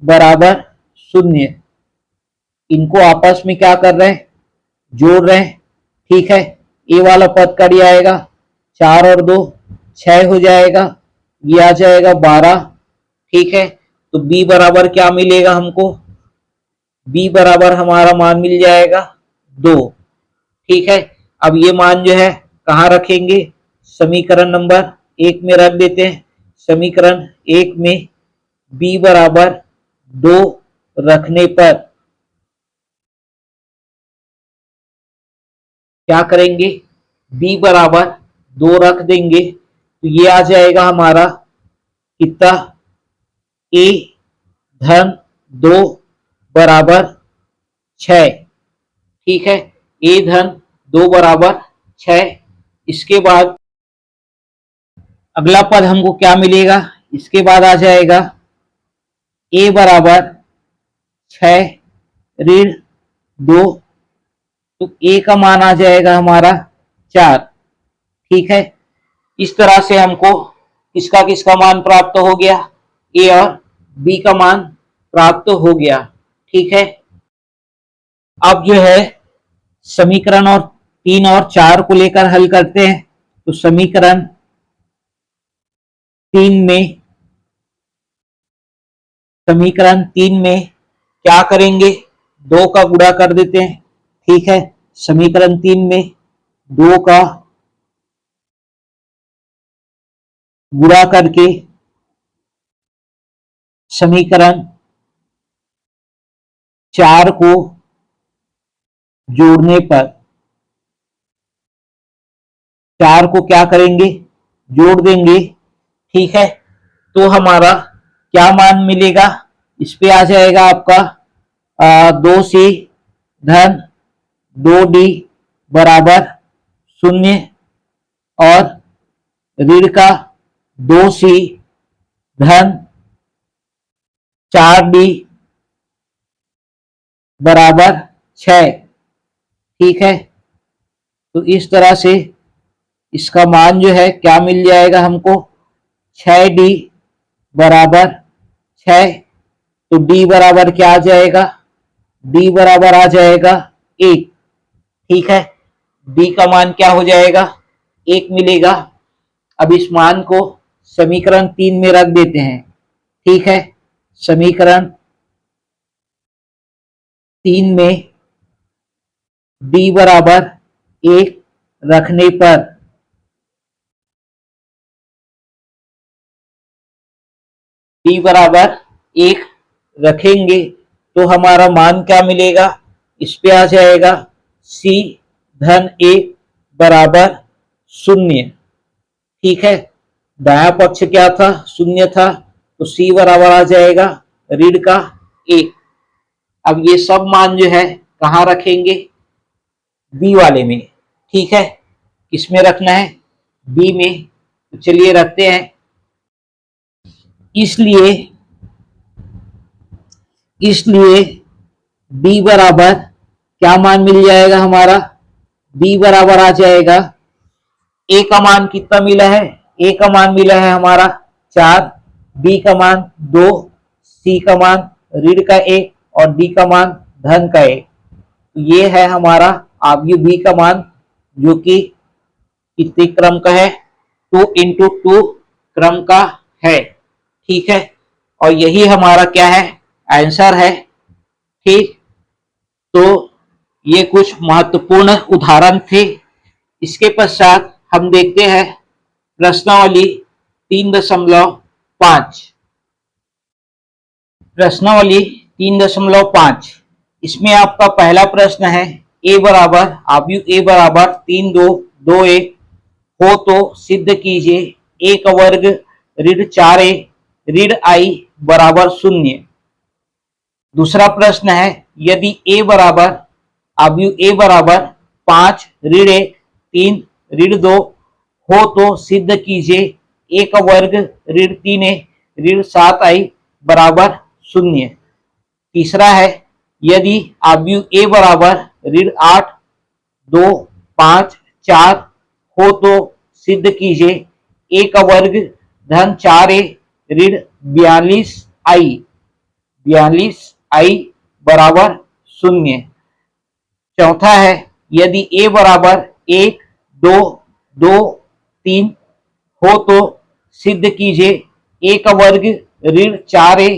बराबर 0। इनको आपस में क्या कर रहे हैं, जोड़ रहे हैं। ठीक है, ए वाला पद कट जाएगा, 4 और 2 6 हो जाएगा, ये आ जाएगा 12। ठीक है, तो b बराबर क्या मिलेगा हमको, b बराबर हमारा मान मिल जाएगा 2। ठीक है, अब ये मान जो है कहाँ रखेंगे, समीकरण नंबर 1 में रख देते हैं। समीकरण 1 में b बराबर 2 रखने पर क्या करेंगे, b बराबर 2 रख देंगे, तो ये आ जाएगा हमारा कितना, a धन 2 बराबर 6। ठीक है, a धन 2 बराबर 6। इसके बाद अगला पद हमको क्या मिलेगा, इसके बाद आ जाएगा a बराबर 6 ऋण 2, तो a का मान आ जाएगा हमारा 4। ठीक है, इस तरह से हमको किसका किसका मान प्राप्त हो गया, a और b का मान प्राप्त हो गया। ठीक है, अब जो है समीकरण और 3 और 4 को लेकर हल करते हैं। तो समीकरण 3 में क्या करेंगे, 2 का गुणा कर देते हैं। ठीक है, समीकरण 3 में 2 का गुणा करके समीकरण 4 को जोड़ने पर 4 को क्या करेंगे, जोड़ देंगे। ठीक है, तो हमारा क्या मान मिलेगा, इस पे आ जाएगा आपका 2c धन 2d बराबर 0, और ऋण का 2c धन 4d बराबर 6। ठीक है, तो इस तरह से इसका मान जो है क्या मिल जाएगा हमको, 6d बराबर 6। तो d बराबर क्या आ जाएगा, d बराबर आ जाएगा 1। ठीक है, d का मान क्या हो जाएगा, 1 मिलेगा। अब इस मान को समीकरण 3 में रख देते हैं। ठीक है, समीकरण 3 में d बराबर 1 रखने पर d बराबर 1 रखेंगे तो हमारा मान क्या मिलेगा, इस पे आ जाएगा c धन ए बराबर शून्य। ठीक है, दाया पक्ष क्या था, शून्य था, तो सी बराबर आ जाएगा ऋण का ए। अब ये सब मान जो है कहाँ रखेंगे, बी वाले में। ठीक है, किसमें रखना है, बी में। तो चलिए रखते हैं। इसलिए इसलिए बी बराबर क्या मान मिल जाएगा हमारा, बी बराबर आ जाएगा, ए का मान कितना मिला है, ए का मान मिला है हमारा 4, बी का मान 2, सी का मान ऋण का ए और डी का मान धन का ए। ये है हमारा आव्यूह बी का मान, जो कि कितने क्रम का है, 2 × 2 क्रम का है। ठीक है, और यही हमारा क्या है, आंसर है। ठीक, तो ये कुछ महत्वपूर्ण उदाहरण थे। इसके पश्चात हम देखते हैं प्रश्नावली 3.5। प्रश्नावली 3.5, इसमें आपका पहला प्रश्न है, ए बराबर आव्यूह ए बराबर 3 2 2 1 हो तो सिद्ध कीजिए ए का वर्ग ऋण 4a ऋण i बराबर शून्य। दूसरा प्रश्न है, यदि a बराबर आव्यूह a बराबर 5 ऋण 1 3 ऋण 2 हो तो सिद्ध कीजिए a का वर्ग ऋण 3a ऋण 7i बराबर शून्य। तीसरा है, यदि आव्यूह a बराबर ऋण 8 2 5 4 हो तो सिद्ध कीजिए a का वर्ग धन 4a ऋण 42i बराबर शून्य। चौथा है, यदि a बराबर 1 2 2 3 हो तो सिद्ध कीजिए a का वर्ग ऋण 4a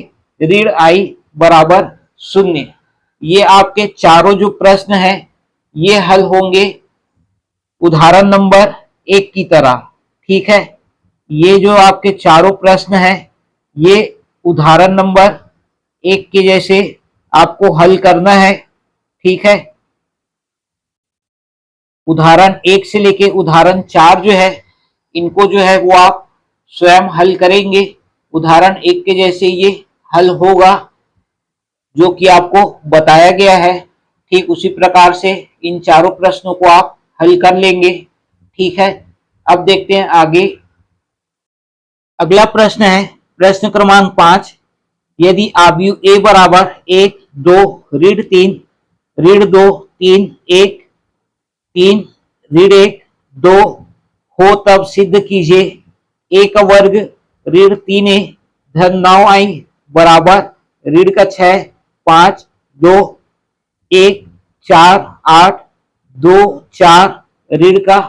ऋण i बराबर शून्य। ये आपके चारों जो प्रश्न हैं ये हल होंगे उदाहरण नंबर 1 की तरह। ठीक है, ये जो आपके चारों प्रश्न हैं ये उदाहरण नंबर 1 के जैसे आपको हल करना है। ठीक है, उदाहरण 1 से लेके उदाहरण 4 जो है इनको जो है वो आप स्वयं हल करेंगे। उदाहरण 1 के जैसे ये हल होगा जो कि आपको बताया गया है। ठीक उसी प्रकार से इन चारों प्रश्नों को आप हल कर लेंगे। ठीक है, अब देखते हैं आगे। अगला प्रश्न है प्रश्न क्रमांक 5, यदि आव्यूह ए बराबर 1 2 ऋण 3 ऋण 2 3 1 3 ऋण 1 2 हो तब सिद्ध कीजिए ए का वर्ग ऋण 3a धन 9i बराबर ऋण का 6 5 2 1 4 8 2 4 ऋण का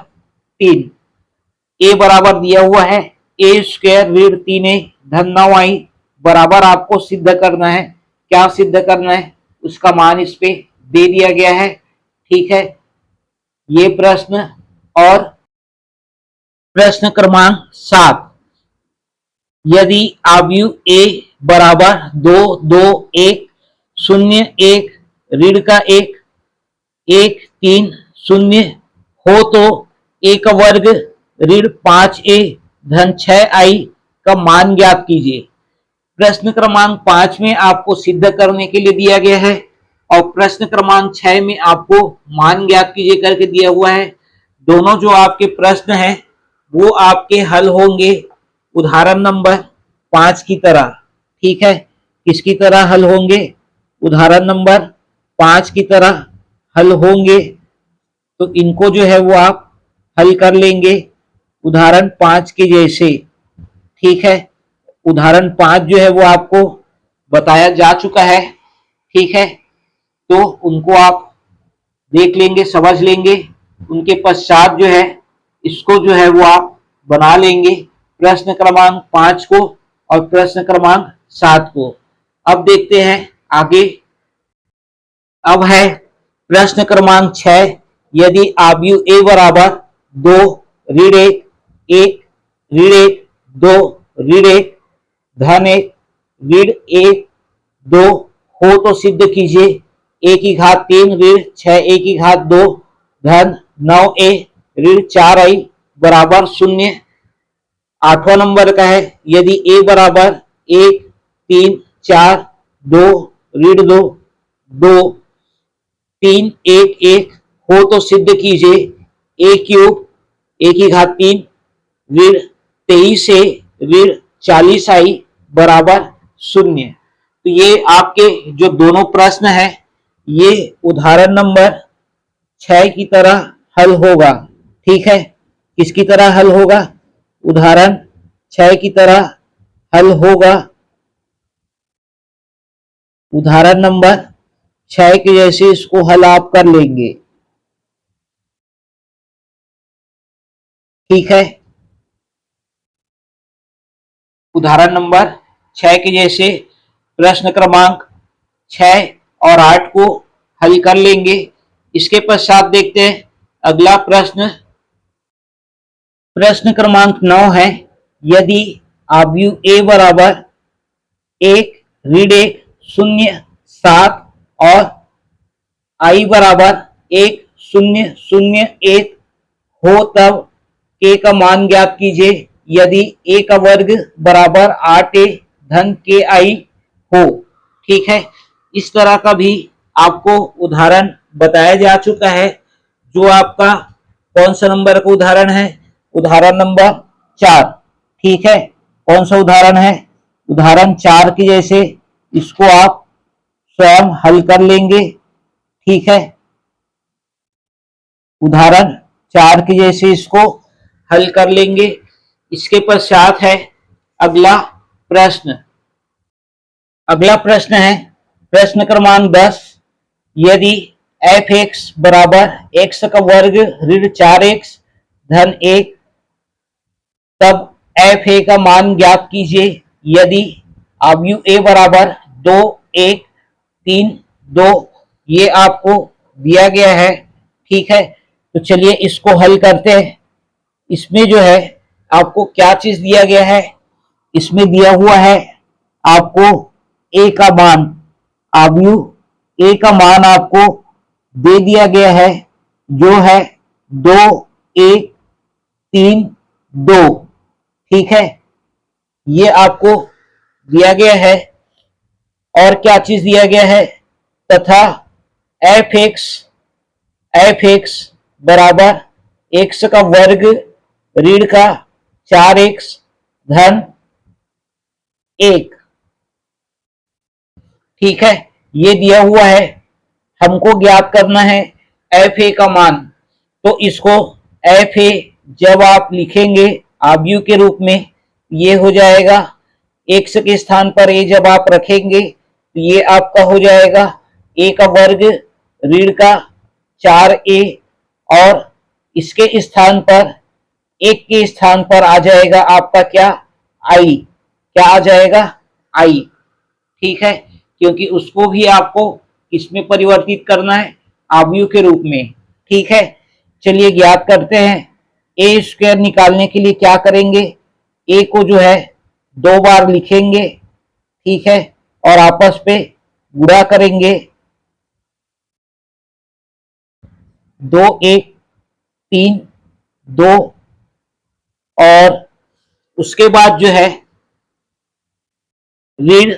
3। ए बराबर दिया हुआ है ए स्क्वायर ऋण 3a धन 9i बराबर आपको सिद्ध करना है। क्या सिद्ध करना है, उसका मान इस पे दे दिया गया है। ठीक है, ये प्रश्न। और प्रश्न क्रमांक 7, यदि आव्यूह ए बराबर 2 2 1 0 1 ऋण का 1 1 3 0 हो तो ए का वर्ग ऋण 5a धन 6i का मान ज्ञात कीजिए। प्रश्न क्रमांक 5 में आपको सिद्ध करने के लिए दिया गया है और प्रश्न क्रमांक 6 में आपको मान ज्ञात कीजिए करके दिया हुआ है। दोनों जो आपके प्रश्न हैं वो आपके हल होंगे उदाहरण नंबर 5 की तरह। ठीक है, किसकी तरह हल होंगे, उदाहरण नंबर 5 की तरह हल होंगे। तो इनको जो है वो आप हल कर लेंगे उदाहरण 5 के जैसे। ठीक है, उदाहरण 5 जो है वो आपको बताया जा चुका है। ठीक है, तो उनको आप देख लेंगे, समझ लेंगे, उनके पश्चात जो है इसको जो है वो आप बना लेंगे प्रश्न क्रमांक 5 को और प्रश्न क्रमांक 7 को। अब देखते हैं आगे। अब है प्रश्न क्रमांक 6, यदि आव्यूह ए बराबर 2 ऋण 1 1 ऋण 1 2 ऋण 1 धन 1 ऋण 1 2 हो तो सिद्ध कीजिए a की घात 3 ऋण 6a की घात 2 धन 9a ऋण 4i बराबर 0। 8वां नंबर का है, यदि a बराबर 1 3 4 2 ऋण 2 2 3 1 1 हो तो सिद्ध कीजिए a क्यूब a की घात 3 ऋण 23 से ऋण 40i बराबर 0। तो ये आपके जो दोनों प्रश्न है ये उदाहरण नंबर 6 की तरह हल होगा। ठीक है, किसकी तरह हल होगा? उदाहरण 6 की तरह हल होगा। उदाहरण नंबर 6 के जैसे इसको हल आप कर लेंगे। ठीक है, उदाहरण नंबर 6 के जैसे प्रश्न क्रमांक 6 और 8 को हल कर लेंगे। इसके पश्चात देखते हैं अगला प्रश्न। प्रश्न क्रमांक 9 है, यदि आव्यूह a बराबर 1 ऋण 1 0 7 और i बराबर 1 0 0 1 हो तब k का मान ज्ञात कीजिए यदि a का वर्ग बराबर 8a धन ki हो। ठीक है, इस तरह का भी आपको उदाहरण बताया जा चुका है। जो आपका कौन सा नंबर का उदाहरण है? उदाहरण नंबर 4। ठीक है, कौन सा उदाहरण है? उदाहरण 4 की जैसे इसको आप स्वयं हल कर लेंगे। ठीक है, उदाहरण 4 की जैसे इसको हल कर लेंगे। इसके पश्चात है अगला प्रश्न। अगला प्रश्न है प्रश्न क्रमांक 10, यदि एफ एक्स बराबर एक्स का वर्ग ऋण 4x धन 1 तब एफ ए का मान ज्ञात कीजिए यदि आव्यूह ए बराबर 2 1 3 2। ये आपको दिया गया है। ठीक है, तो चलिए इसको हल करते हैं। इसमें जो है आपको क्या चीज दिया गया है? इसमें दिया हुआ है आपको ए का मान, आव्यूह ए का मान आपको दे दिया गया है जो है 2 1 3 2। ठीक है, ये आपको दिया गया है। और क्या चीज दिया गया है? तथा एफ एक्स बराबर एक्स का वर्ग ऋण का 4x धन 1। ठीक है, ये दिया हुआ है। हमको ज्ञात करना है एफ ए का मान। तो इसको एफ ए जब आप लिखेंगे आव्यूह के रूप में, ये हो जाएगा एक्स के स्थान पर ए जब आप रखेंगे तो ये आपका हो जाएगा ए का वर्ग ऋण का 4a और इसके स्थान पर एक के स्थान पर आ जाएगा आपका क्या? आई। क्या आ जाएगा? आई। ठीक है, क्योंकि उसको भी आपको किसमें परिवर्तित करना है? आव्यूह के रूप में। ठीक है, चलिए ज्ञात करते हैं। ए स्क्वायर निकालने के लिए क्या करेंगे? ए को जो है 2 बार लिखेंगे। ठीक है, और आपस पे गुणा करेंगे। 2 1 3 2 और उसके बाद जो है ऋण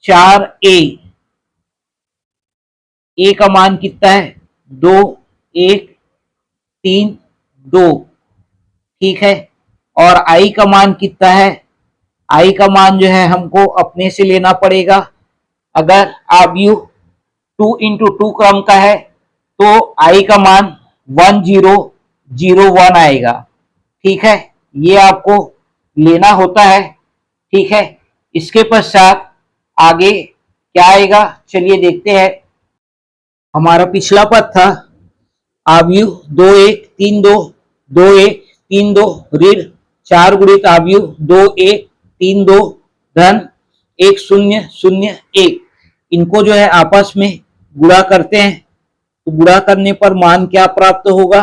4a। ए का मान कितना है? 2 1 3 2। ठीक है, और आई का मान कितना है? आई का मान जो है हमको अपने से लेना पड़ेगा। अगर आव्यूह 2 इंटू 2 क्रम का है तो आई का मान 1001 आएगा। ठीक है, ये आपको लेना होता है। ठीक है, इसके पश्चात आगे क्या आएगा चलिए देखते हैं। हमारा पिछला पद था आव्यूह 2 1 3 2 2 1 3 2 ऋण 4 गुणित आव्यूह 2 1 3 2 धन 1 0 0 1। इनको जो है आपस में गुणा करते हैं। तो गुणा करने पर मान क्या प्राप्त होगा?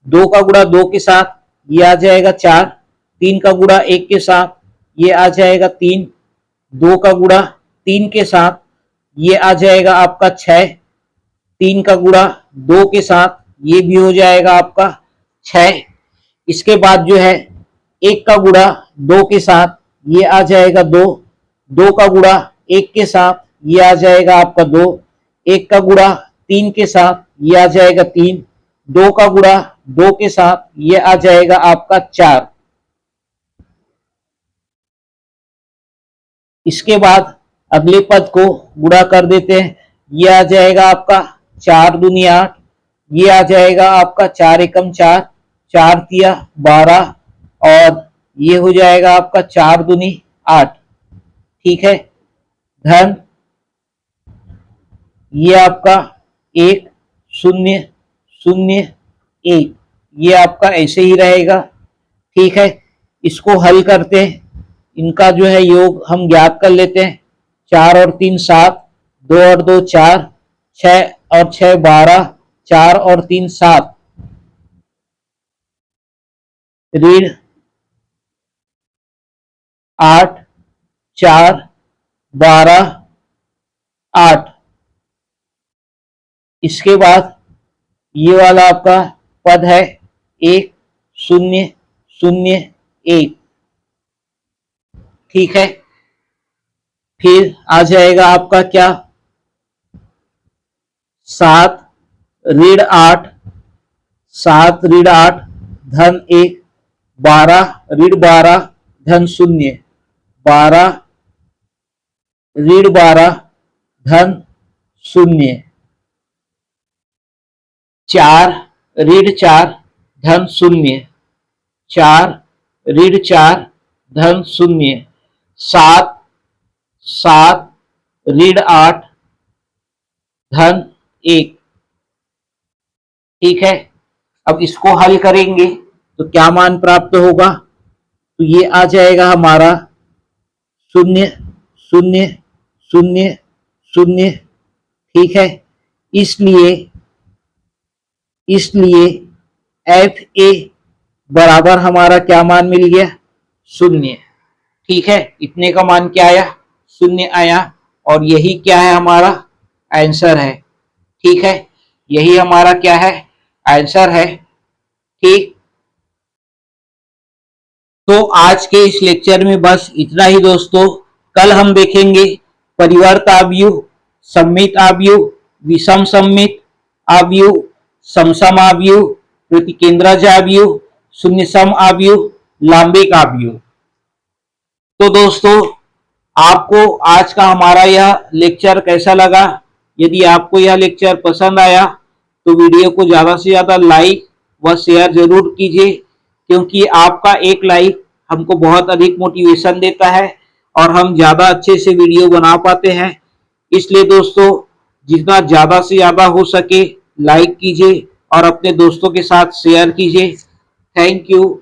2 का गुणा 2 के साथ ये आ जाएगा 4, 3 का गुणा 1 के साथ ये आ जाएगा 3, 2 का गुणा 3 के साथ ये आ जाएगा आपका 6, 3 का गुणा 2 के साथ ये भी हो जाएगा आपका 6। इसके बाद जो है 1 का गुणा 2 के साथ ये आ जाएगा 2, 2 का गुणा 1 के साथ ये आ जाएगा आपका 2, 1 का गुणा 3 के साथ ये आ जाएगा 3, 2 का गुणा 2 के साथ ये आ जाएगा आपका 4। इसके बाद अगले पद को गुणा कर देते हैं। ये आ जाएगा आपका 4 दूनी 8, ये आ जाएगा आपका 4 एकम 4, 4 तिया 12 और ये हो जाएगा आपका 4 दूनी 8। ठीक है, धन ये आपका 1 0 0 1, ये आपका ऐसे ही रहेगा। ठीक है, इसको हल करते हैं, इनका जो है योग हम ज्ञात कर लेते हैं। 4 और 3 7, 2 और 2 4, 6 और 6 12, 4 और 3 7, ऋण 8 4 12 8। इसके बाद ये वाला आपका पद है 1 0 0 1। ठीक है, फिर आ जाएगा आपका क्या 7 ऋण 8, 7 ऋण 8 धन 1, 12 ऋण 12 धन 0, 12 ऋण 12 धन 0, 4 ऋण 4 धन 0, 4 ऋण 4 धन 0, 7 7 ऋण 8 धन 1। ठीक है, अब इसको हल करेंगे तो क्या मान प्राप्त होगा? तो ये आ जाएगा हमारा 0 0 0 0। ठीक है, इसलिए एफ ए बराबर हमारा क्या मान मिल गया? 0। ठीक है, इतने का मान क्या आया? 0 आया और यही क्या है? हमारा आंसर है। ठीक है, यही हमारा क्या है? आंसर है। ठीक, तो आज के इस लेक्चर में बस इतना ही दोस्तों। कल हम देखेंगे परिवर्त आव्यूह, सममित आव्यूह, विषम सममित आव्यूह, समसम आव्यूह, प्रतिकेंद्रज आव्यूह, शून्य सम आव्यूह, लांबिक आव्यूह। तो दोस्तों, आपको आज का हमारा यह लेक्चर कैसा लगा? यदि आपको यह लेक्चर पसंद आया तो वीडियो को ज्यादा से ज्यादा लाइक व शेयर जरूर कीजिए, क्योंकि आपका एक लाइक हमको बहुत अधिक मोटिवेशन देता है और हम ज्यादा अच्छे से वीडियो बना पाते हैं। इसलिए दोस्तों, जितना ज्यादा से ज्यादा हो सके लाइक कीजिए और अपने दोस्तों के साथ शेयर कीजिए। Thank you.